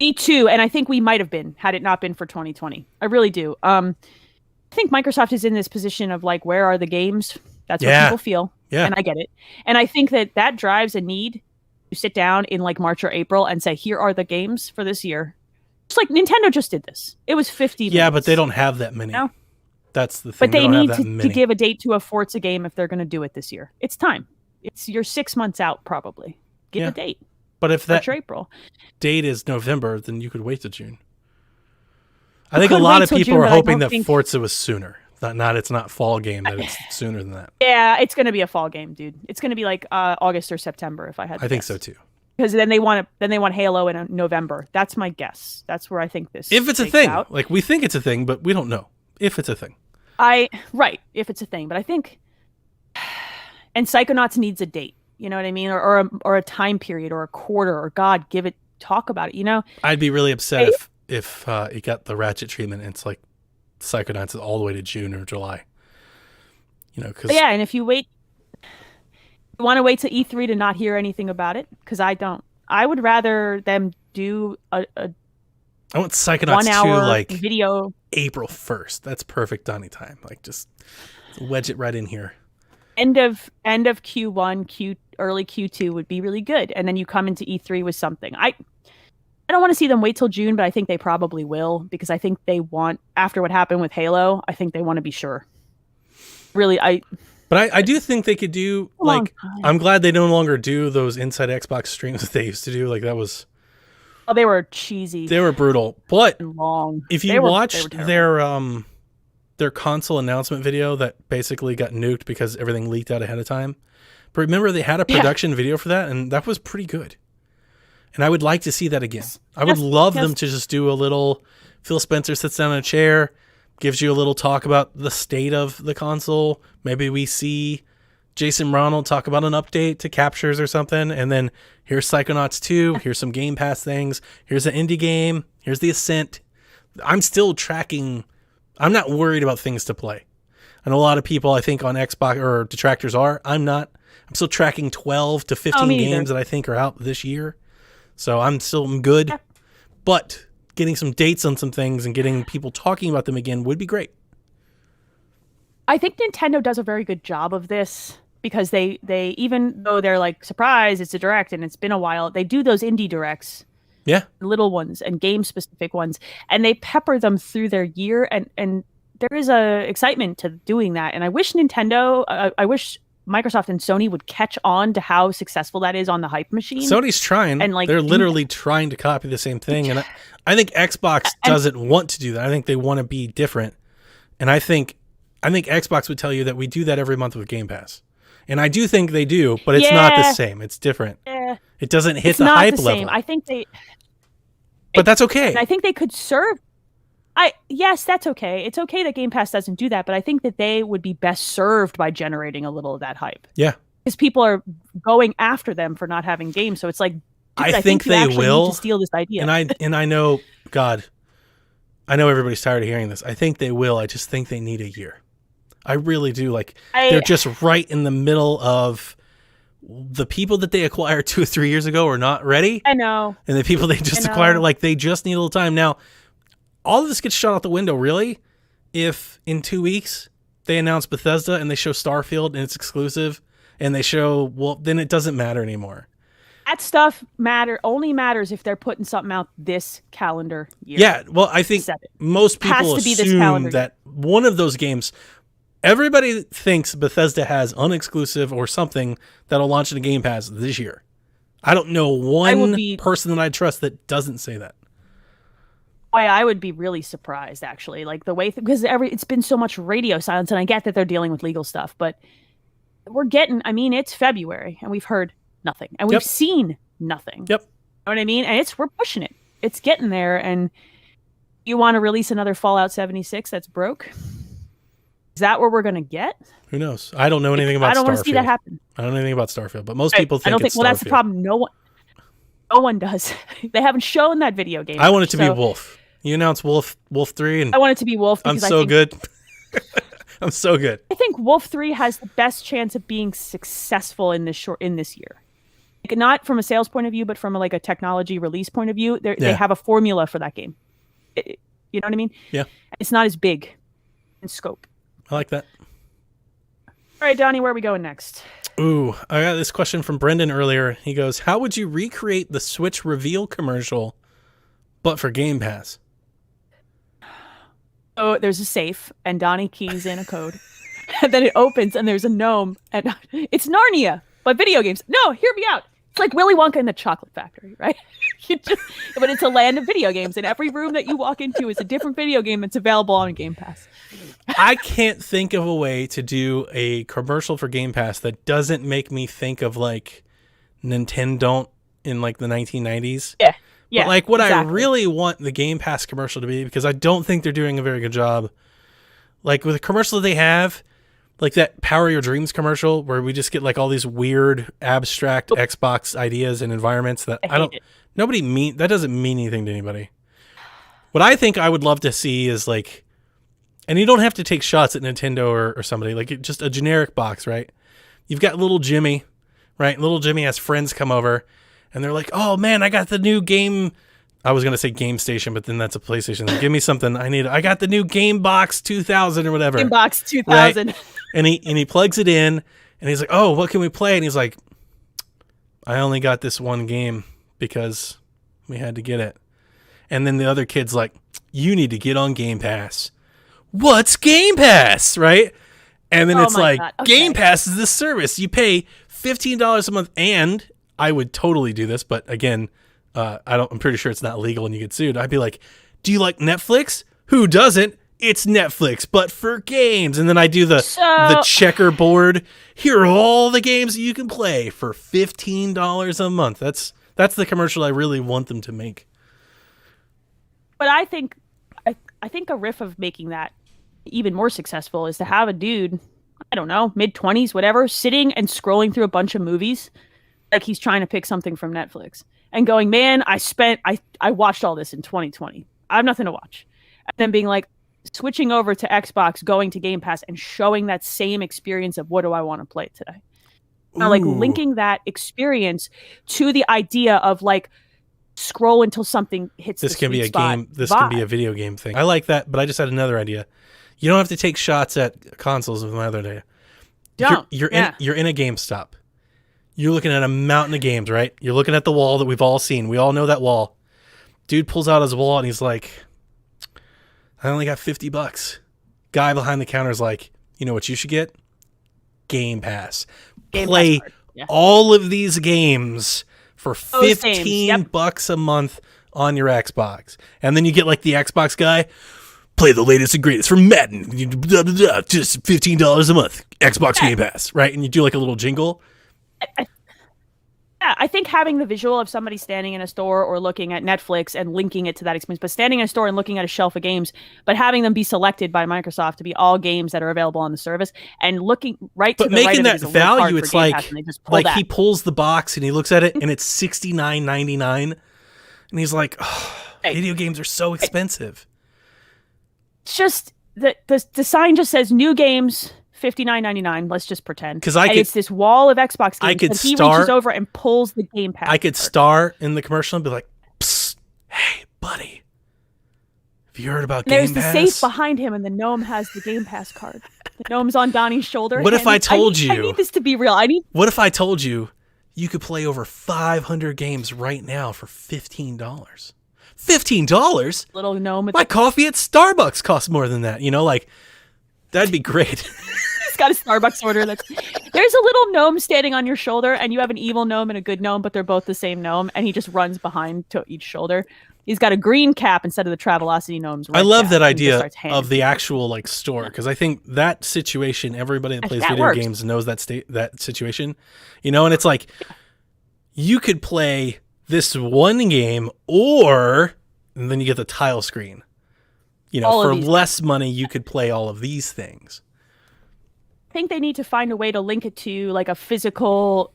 Me too, and I think we might have been, had it not been for 2020. I really do. I think Microsoft is in this position of like, where are the games? That's what people feel, and I get it. And I think that drives a need to sit down in like March or April and say, here are the games for this year. Just like Nintendo just did this. It was 50 minutes. Yeah, but they don't have that many. No? That's the thing. But they need to give a date to a Forza game if they're going to do it this year. It's time. You're 6 months out, probably. Give a date. But if that April date is November, then you could wait till June. I think a lot of people are hoping that Forza was sooner. It's not fall game, that it's sooner than that. Yeah, it's going to be a fall game, dude. It's going to be like August or September, if I had to think so too. Because then they want Halo in November. That's my guess. That's where I think this. If it's a thing, like we think it's a thing, but we don't know if it's a thing. If it's a thing, but I think, and Psychonauts needs a date. You know what I mean, or a time period, or a quarter, or God, talk about it. You know, I'd be really upset if it got the Ratchet treatment. And it's like Psychonauts all the way to June or July. You know, because and if you wait. You want to wait to E3 to not hear anything about it? Because I don't. I would rather them do a I want Psychonauts 2 like video April 1st. That's perfect Donnie time. Like, just wedge it right in here. End of Q1, early Q2 would be really good, and then you come into E3 with something. I don't want to see them wait till June, but I think they probably will, because I think they want, after what happened with Halo, I think they want to be sure. Really, But I do think they could do, like, I'm glad they no longer do those Inside Xbox streams that they used to do. Like, that was... Oh, they were cheesy. They were brutal. But long. If you watched their console announcement video that basically got nuked because everything leaked out ahead of time. But remember, they had a production video for that, and that was pretty good. And I would like to see that again. I would love them to just do a little... Phil Spencer sits down in a chair, gives you a little talk about the state of the console. Maybe we see Jason Ronald talk about an update to Captures or something. And then here's Psychonauts 2. Here's some Game Pass things. Here's an indie game. Here's the Ascent. I'm still tracking. I'm not worried about things to play. I know a lot of people, I think, on Xbox or detractors are. I'm not. I'm still tracking 12 to 15 games that I think are out this year. So I'm good. Yeah. But getting some dates on some things and getting people talking about them again would be great. I think Nintendo does a very good job of this, because they even though they're like, surprise, it's a direct and it's been a while, they do those indie directs. Yeah. Little ones and game specific ones, and they pepper them through their year, and there is a excitement to doing that. And I wish I wish Microsoft and Sony would catch on to how successful that is on the hype machine. Sony's trying, and like they're literally trying to copy the same thing, and I think Xbox doesn't want to do that. I think they want to be different, and I think Xbox would tell you that we do that every month with Game Pass, and I do think they do, but it's not the same. It's different. Yeah. It doesn't hit the hype level. I think but that's okay. And I think they could serve. Yes, that's okay. It's okay that Game Pass doesn't do that, but I think that they would be best served by generating a little of that hype. Yeah. Because people are going after them for not having games. So it's like, dude, I think they will need to steal this idea. And I know, God, I know everybody's tired of hearing this. I think they will. I just think they need a year. I really do. Like, they're just right in the middle of the people that they acquired 2 or 3 years ago are not ready. I know. And the people they just acquired, like, they just need a little time. Now, all of this gets shot out the window, really, if in 2 weeks they announce Bethesda and they show Starfield and it's exclusive, and they show, well, then it doesn't matter anymore. That stuff only matters if they're putting something out this calendar year. Yeah, well, I think most people assume that one of those games, everybody thinks Bethesda has unexclusive or something that'll launch in a Game Pass this year. I don't know one be- person that I trust that doesn't say that. Why I would be really surprised, actually, like the way because it's been so much radio silence, and I get that they're dealing with legal stuff, but we're getting. I mean, it's February, and we've heard nothing, and we've seen nothing. Yep. You know what I mean? And we're pushing it. It's getting there, and you want to release another Fallout 76 that's broke? Is that what we're gonna get? Who knows? I don't know anything about Starfield. I don't want to see that happen. I don't know anything about Starfield, but most people think I don't think. it's Well, that's the Starfield. problem. No one does. They haven't shown that video game. I want it to be so Wolf. You announced Wolf 3, and I want it to be Wolf because I'm so good. I'm so good. I think Wolf 3 has the best chance of being successful in this year. Like, not from a sales point of view, but from a technology release point of view. They have a formula for that game. You know what I mean? Yeah. It's not as big in scope. I like that. All right, Donnie, where are we going next? Ooh, I got this question from Brendan earlier. He goes, how would you recreate the Switch reveal commercial, but for Game Pass? Oh, there's a safe, and Donnie keys in a code. And then it opens, and there's a gnome. And it's Narnia, but video games. No, hear me out. It's like Willy Wonka and the Chocolate Factory, right? But it's a land of video games, and every room that you walk into is a different video game that's available on Game Pass. I can't think of a way to do a commercial for Game Pass that doesn't make me think of Nintendo in the 1990s. Yeah. Yeah. But what exactly. I really want the Game Pass commercial to be, because I don't think they're doing a very good job. With the commercial that they have, that Power Your Dreams commercial where we just get all these weird abstract Xbox ideas and environments that that doesn't mean anything to anybody. What I think I would love to see is and you don't have to take shots at Nintendo or somebody, just a generic box, right? You've got little Jimmy, right? Little Jimmy has friends come over and they're like, oh man, I got the new game. I was going to say Game Station, but then that's a PlayStation. Give me something I got the new Game Box 2000 or whatever. Game Box 2000. Right? And he plugs it in and he's like, oh, what can we play? And he's like, I only got this one game because we had to get it. And then the other kid's like, you need to get on Game Pass. What's Game Pass? Right? And then it's like, God. Okay. Game Pass is this service. You pay $15 a month, and I would totally do this, but again, I'm pretty sure it's not legal and you get sued. I'd be like, do you like Netflix? Who doesn't? It's Netflix, but for games. And then I do the checkerboard. Here are all the games that you can play for $15 a month. That's the commercial I really want them to make. But I think a riff of making that even more successful is to have a dude, I don't know, mid-20s, whatever, sitting and scrolling through a bunch of movies like he's trying to pick something from Netflix and going, man, I watched all this in 2020. I have nothing to watch. And then being like, switching over to Xbox, going to Game Pass, and showing that same experience of what do I want to play today. Linking that experience to the idea of scroll until something hits this the can be a spot game. This vibe. can be a video game thing. I like that, but I just had another idea. You don't have to take shots at consoles with my other idea. You're in a GameStop. You're looking at a mountain of games, right? You're looking at the wall that we've all seen. We all know that wall. Dude pulls out his wallet and he's like, I only got $50. Guy behind the counter is like, you know what you should get? Game Pass. Play all of these games for $15 a month on your Xbox. And then you get the Xbox guy, play the latest and greatest from Madden. Just $15 a month. Xbox Game Pass, right? And you do a little jingle. I think having the visual of somebody standing in a store or looking at Netflix and linking it to that experience, but standing in a store and looking at a shelf of games, but having them be selected by Microsoft to be all games that are available on the service and looking right to the right of it is a value, it's he pulls the box and he looks at it and it's $69.99 and he's like, oh, video games are so expensive. It's just the sign just says new games. $59.99. Let's just pretend. Because it's this wall of Xbox games. He reaches over and pulls the Game Pass. I could star in the commercial and be like, psst, hey, buddy, have you heard about Game Pass? There's the safe behind him, and the gnome has the Game Pass card. The gnome's on Donnie's shoulder. What if I told you? I need this to be real. What if I told you you could play over 500 games right now for $15? $15? Little gnome. My coffee at Starbucks costs more than that. That'd be great. He's got a Starbucks order. There's a little gnome standing on your shoulder, and you have an evil gnome and a good gnome, but they're both the same gnome, and he just runs behind to each shoulder. He's got a green cap instead of the Travelocity gnome's red I love cap, that and he just idea starts handing of the actual like store, because I think that situation, everybody that plays video games knows that situation, you know, and it's like you could play this one game, or and then you get the tile screen. You know, for less money, you could play all of these things. I think they need to find a way to link it to like a physical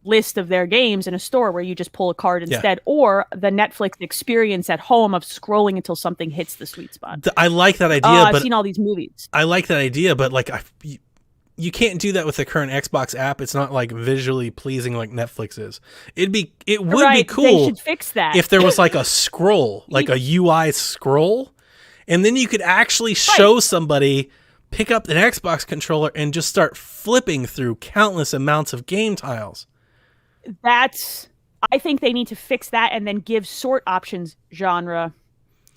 list of their games in a store where you just pull a card instead, or the Netflix experience at home of scrolling until something hits the sweet spot. I like that idea. I've seen all these movies. I like that idea, but like you can't do that with the current Xbox app. It's not like visually pleasing like Netflix is. It would be cool. They should fix that. If there was like a scroll, like a UI scroll, and then you could actually show somebody pick up an Xbox controller and just start flipping through countless amounts of game tiles. I think they need to fix that and then give sort options, genre,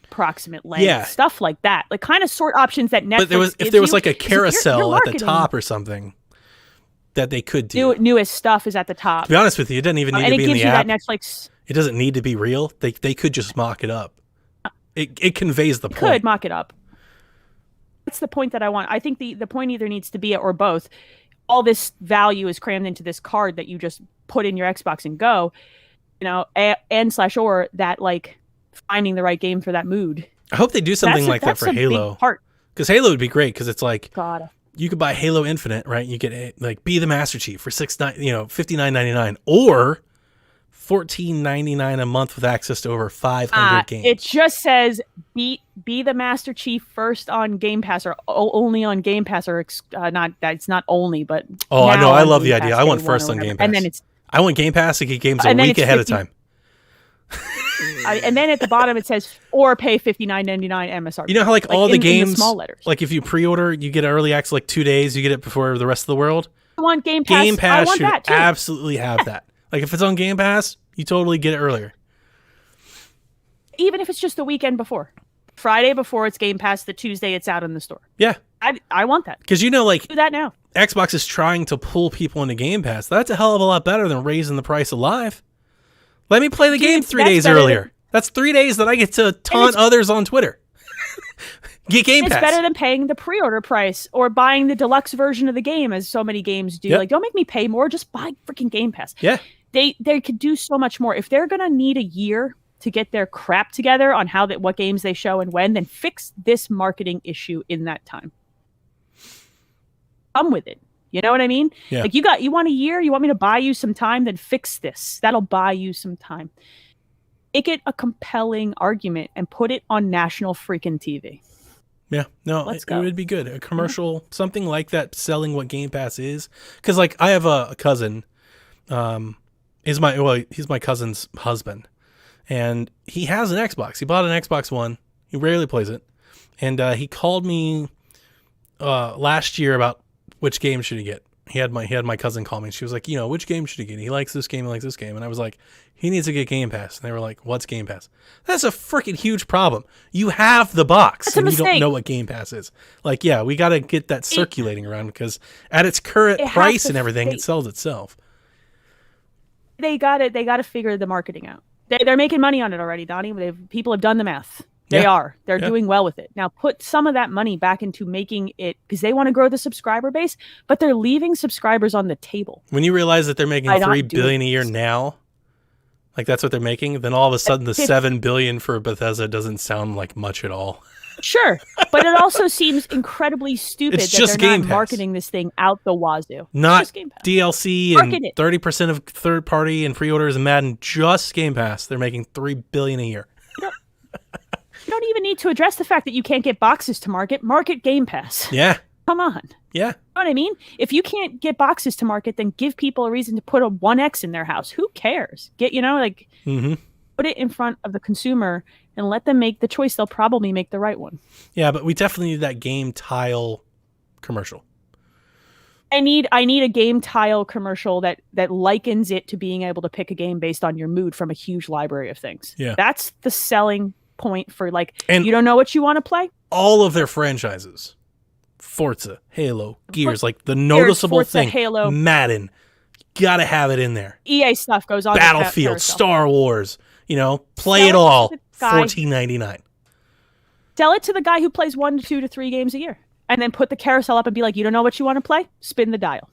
approximate length, stuff like that. Like kind of sort options that Netflix But if there was like a carousel at the top or something that they could do. Newest stuff is at the top. To be honest with you, it doesn't even need to be in the app. And it gives you that Netflix. It doesn't need to be real. They could just mock it up. It conveys the point. Could mock it up. That's the point that I want. I think the point either needs to be it or both. All this value is crammed into this card that you just put in your Xbox and go, you know, and/or that like finding the right game for that mood. I hope they do something like that for Halo. Because Halo would be great because it's like you could buy Halo Infinite, right? You get like Be the Master Chief for $59.99 or $14.99 a month with access to over 500 games. It just says be the Master Chief first on Game Pass or only on Game Pass or not. That's not only, but I know. I love the idea. I want first on Game Pass, and then I want Game Pass to get games a week ahead of time. And then at the bottom it says or pay $59.99 MSRP. You know how like all the games, in the small letters. Like if you pre-order, you get early access like 2 days. You get it before the rest of the world. I want Game Pass. Game Pass I want should that too. absolutely have that. Like if it's on Game Pass, you totally get it earlier. Even if it's just the weekend before. Friday before it's Game Pass, the Tuesday it's out in the store. Yeah. I want that. Because you know, like do that now. Xbox is trying to pull people into Game Pass. That's a hell of a lot better than raising the price of live. Let me play the game 3 days earlier. That's 3 days that I get to taunt others on Twitter. Get Game Pass. It's better than paying the pre-order price or buying the deluxe version of the game, as so many games do. Yep. Like, don't make me pay more. Just buy freaking Game Pass. Yeah. They could do so much more. If they're going to need a year to get their crap together on what games they show and when, then fix this marketing issue in that time. Come with it. You know what I mean? Yeah. Like you want a year? You want me to buy you some time? Then fix this. That'll buy you some time. Make it a compelling argument and put it on national freaking TV. Yeah, no, it would be good. A commercial, something like that, selling what Game Pass is. Because like I have a cousin, he's my cousin's husband, and he has an Xbox. He bought an Xbox One. He rarely plays it, and he called me last year about which game should he get. He had my cousin call me. She was like, which game should he get? He likes this game. He likes this game. And I was like, he needs to get Game Pass. And they were like, what's Game Pass? That's a freaking huge problem. You have the box and you don't know what Game Pass is. Like, yeah, we got to get that circulating around because at its current price and everything, it sells itself. They got to figure the marketing out. They're making money on it already, Donnie. People have done the math. They're doing well with it. Now put some of that money back into making it, because they want to grow the subscriber base, but they're leaving subscribers on the table. When you realize that they're making $3 billion a year now, like that's what they're making, then all of a sudden the $7 billion for Bethesda doesn't sound like much at all. Sure, but it also seems incredibly stupid that they're not marketing this thing out the wazoo. Not DLC and 30% of third party and pre-orders and Madden, just Game Pass. They're making $3 billion a year. You don't even need to address the fact that you can't get boxes to market. Market Game Pass. Yeah. Come on. Yeah. You know what I mean? If you can't get boxes to market, then give people a reason to put a 1X in their house. Who cares? Put it in front of the consumer and let them make the choice. They'll probably make the right one. Yeah, but we definitely need that game tile commercial. I need a game tile commercial that likens it to being able to pick a game based on your mood from a huge library of things. Yeah. That's the selling point for and you don't know what you want to play? All of their franchises. Forza, Halo, Gears, like the noticeable Forza, thing. Halo. Madden, gotta have it in there. EA stuff goes on. Battlefield, carousel. Star Wars, play Sell it all. to the guy- $14.99. Sell it to the guy who plays 1 to 2 to 3 games a year, and then put the carousel up and be like, you don't know what you want to play? Spin the dial.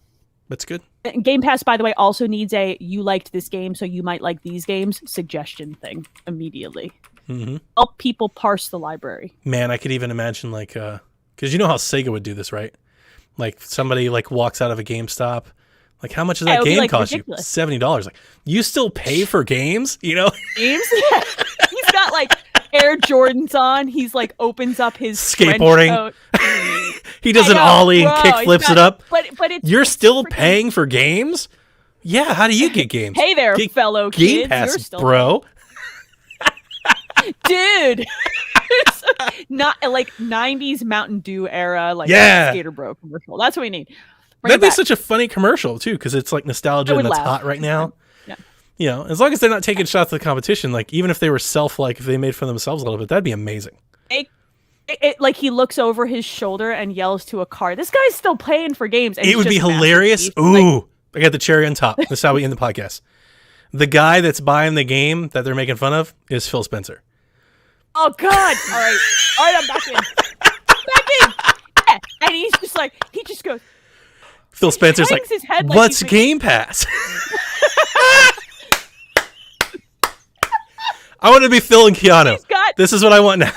That's good. And Game Pass, by the way, also needs a you liked this game, so you might like these games suggestion thing immediately. Mm-hmm. Help people parse the library. Man, I could even imagine because you know how Sega would do this, right? Like somebody walks out of a GameStop. Like, how much does that game cost ridiculous. you? $70. Like, you still pay for games? Games? Yeah. He's got Air Jordans on. He's opens up his skateboarding. He does an ollie and kick flips it up. But you're still paying for games? Yeah, how do you get games? Hey there, fellow Game kids. Pass, You're still bro. Dude. Not 90s Mountain Dew era, Skater Bro commercial. That's what we need. That'd be such a funny commercial too, because it's nostalgia and it's hot right now. Yeah. As long as they're not taking shots at the competition, even if they were if they made fun of themselves a little bit, that'd be amazing. He looks over his shoulder and yells to a car, "This guy's still paying for games." And it would be hilarious. Ooh, I got the cherry on top. That's how we end the podcast. The guy that's buying the game that they're making fun of is Phil Spencer. Oh God! All right, I'm back in. Yeah. And he's just he just goes. Phil Spencer's his head what's Game Pass? I want to be Phil and Keanu. This is what I want now.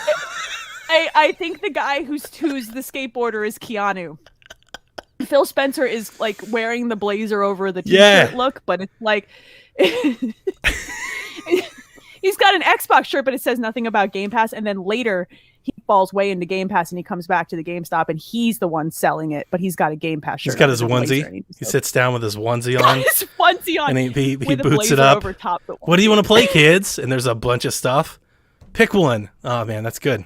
I think the guy who's the skateboarder is Keanu. Phil Spencer is wearing the blazer over the t-shirt look, but it's he's got an Xbox shirt, but it says nothing about Game Pass. And then later he falls way into Game Pass and he comes back to the GameStop and he's the one selling it, but he's got a Game Pass shirt. He's got his onesie. He sits down with his onesie on. His onesie on. And he boots it up. What do you want to play, kids? And there's a bunch of stuff. Pick one. Oh man, that's good.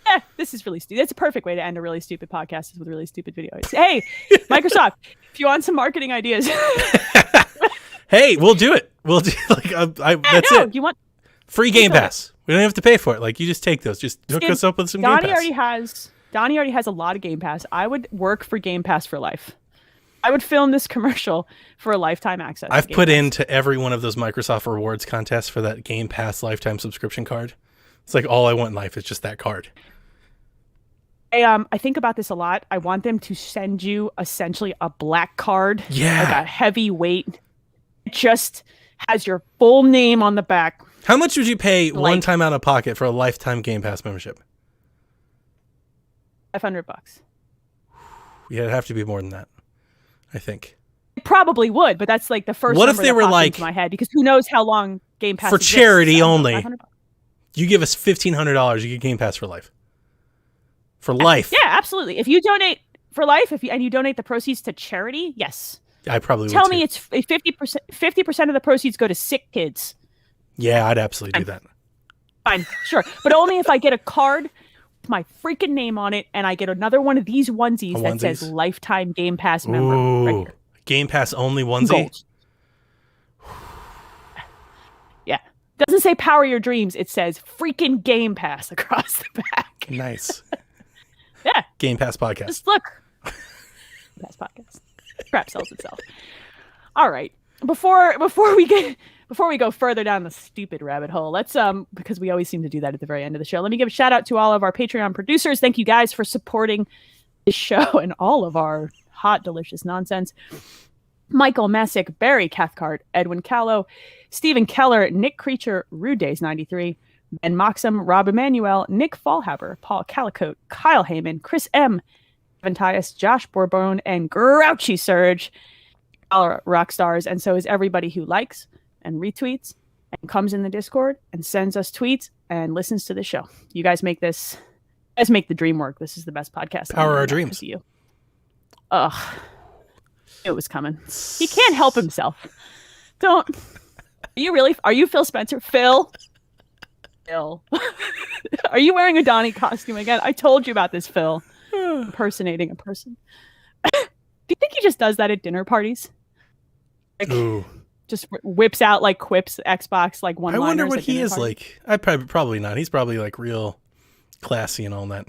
Yeah, this is really stupid. It's a perfect way to end a really stupid podcast, is with really stupid videos. Hey, Microsoft, if you want some marketing ideas. Hey, we'll do it. We'll do that's it. You want free Game Pass? We don't have to pay for it. You just take those. Just hook us up with some Game Pass. Donnie already has a lot of Game Pass. I would work for Game Pass for life. I would film this commercial for a lifetime access. I've put into every one of those Microsoft rewards contests for that Game Pass lifetime subscription card. It's all I want in life is just that card. I think about this a lot. I want them to send you essentially a black card. Yeah. A heavy weight. It just has your full name on the back. How much would you pay one time out of pocket for a lifetime Game Pass membership? $500. Yeah, it'd have to be more than that, I think. It probably would, but that's the first what number if they were into my head, because who knows how long Game Pass for exists. charity only. You give us $1,500, you get Game Pass for life. For life. Yeah, absolutely. If you donate for life, and you donate the proceeds to charity, yes. I probably would. Tell me it's 50%. 50% of the proceeds go to sick kids. Yeah, I'd absolutely do that. Fine, sure, but only if I get a card with my freaking name on it, and I get another one of these onesies that says "Lifetime Game Pass member." Ooh, right here. Game Pass only onesie. Gold. Yeah, doesn't say "Power Your Dreams." It says "freaking Game Pass" across the back. Nice. Yeah. Game Pass podcast. Just look. Pass podcast. Crap sells itself. All right. Before we go further down the stupid rabbit hole, let's because we always seem to do that at the very end of the show. Let me give a shout out to all of our Patreon producers. Thank you guys for supporting this show and all of our hot, delicious nonsense. Michael Messick, Barry Cathcart, Edwin Callow, Stephen Keller, Nick Creature, Rude Days 93, Ben Moxham, Rob Emanuel, Nick Fallhaber, Paul Calicote, Kyle Heyman, Chris M, Evan Tyus, Josh Bourbon, and Grouchy Surge. All are rock stars, and so is everybody who likes and retweets and comes in the Discord and sends us tweets and listens to the show. You guys make the dream work. This is the best podcast. Power our dreams. You. Ugh. It was coming. He can't help himself. Don't. Are you Phil Spencer? Phil. Are you wearing a Donnie costume again? I told you about this, Phil. Impersonating a person. Do you think he just does that at dinner parties? Ooh. Just whips out quips, Xbox, one-liners. I wonder what he is parties. like. I probably not. He's probably real classy and all that,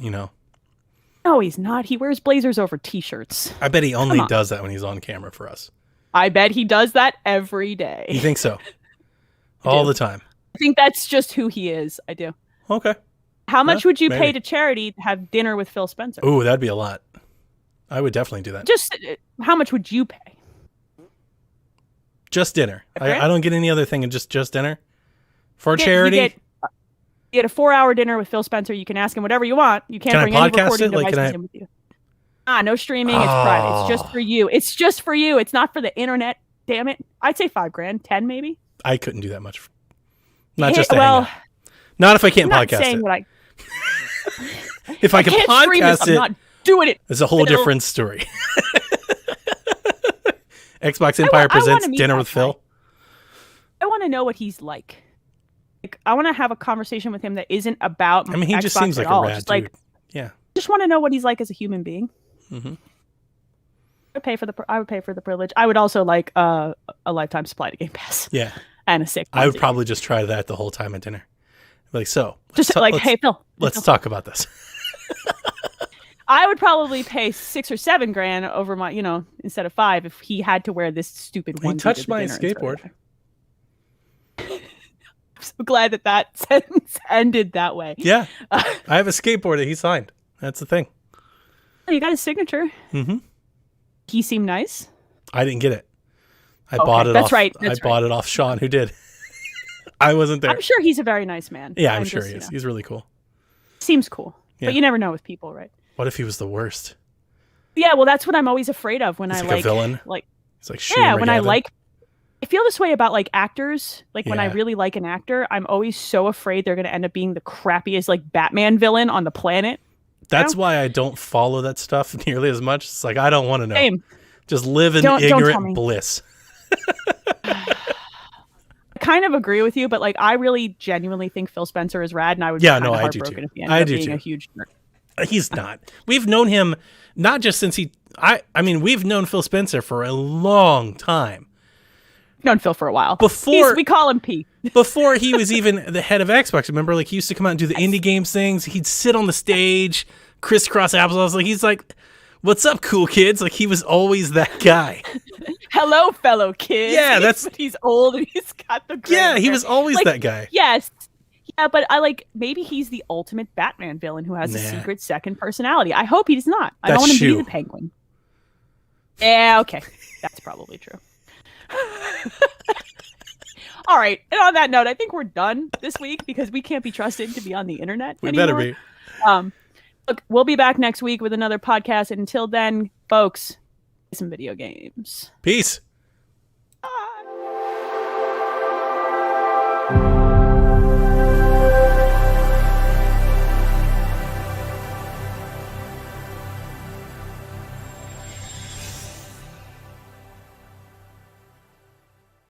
No, he's not. He wears blazers over t-shirts. I bet he only does that when he's on camera for us. I bet he does that every day. You think so? All the time. I think that's just who he is. I do. Okay. How much would you pay to charity to have dinner with Phil Spencer? Ooh, that'd be a lot. I would definitely do that. Just how much would you pay? Just dinner. I don't get any other thing, and just dinner for charity. You get a 4-hour dinner with Phil Spencer. You can ask him whatever you want. You can't bring any recording devices in with you. No streaming. It's private. It's just for you. It's just for you. It's not for the internet. Damn it. I'd say $5,000, 10 maybe. I couldn't do that much. Not just to hang out. Not if I can't podcast it. If I can podcast it, I'm not doing it. It's a whole different story. Xbox Empire presents Dinner with Phil. I want to know what he's like. I want to have a conversation with him that isn't about. I mean, he just seems like a rad dude. Yeah. Just want to know what he's like as a human being. Mm-hmm. I would pay for the privilege. I would also like a lifetime supply to Game Pass. Yeah. And a sick. I would probably just try that the whole time at dinner. Like, so. Just like, hey, Phil. Let's talk about this. I would probably pay $6,000 or $7,000 over my, instead of $5,000 if he had to wear this stupid one. He touched my skateboard. I'm so glad that sentence ended that way. Yeah. I have a skateboard that he signed. That's the thing. You got his signature. Mm-hmm. He seemed nice. I didn't get it. I bought it. That's right. I bought it off Sean, who did. I wasn't there. I'm sure he's a very nice man. Yeah, I'm sure he is. He's really cool. Seems cool. Yeah. But you never know with people, right? What if he was the worst? Yeah, well, that's what I'm always afraid of when he's I like a villain. He's like when I feel this way about like actors. Like when I really like an actor, I'm always so afraid they're going to end up being the crappiest like Batman villain on the planet. That's why I don't follow that stuff nearly as much. It's like I don't want to know. Same. Just live in ignorant bliss. I kind of agree with you, but like I really genuinely think Phil Spencer is rad, and I would be I do too. if he ended up being a huge nerd. He's not. We've known him not just since I mean, we've known Phil Spencer for a long time. Known Phil for a while. We call him P. Before he was even the head of Xbox. Remember, like he used to come out and do the indie games things. He'd sit on the stage, crisscross applesauce. Like he's like, "What's up, cool kids?" Like he was always that guy. Hello, fellow kids. Yeah, he's old and he's got the gray hair. He was always that guy. Yes. Yeah, but maybe he's the ultimate Batman villain who has a secret second personality. I hope he's not. I don't want him to be the Penguin. Yeah, okay. That's probably true. All right. And on that note, I think we're done this week because we can't be trusted to be on the internet anymore. Better be. Look, we'll be back next week with another podcast. And until then, folks, play some video games. Peace.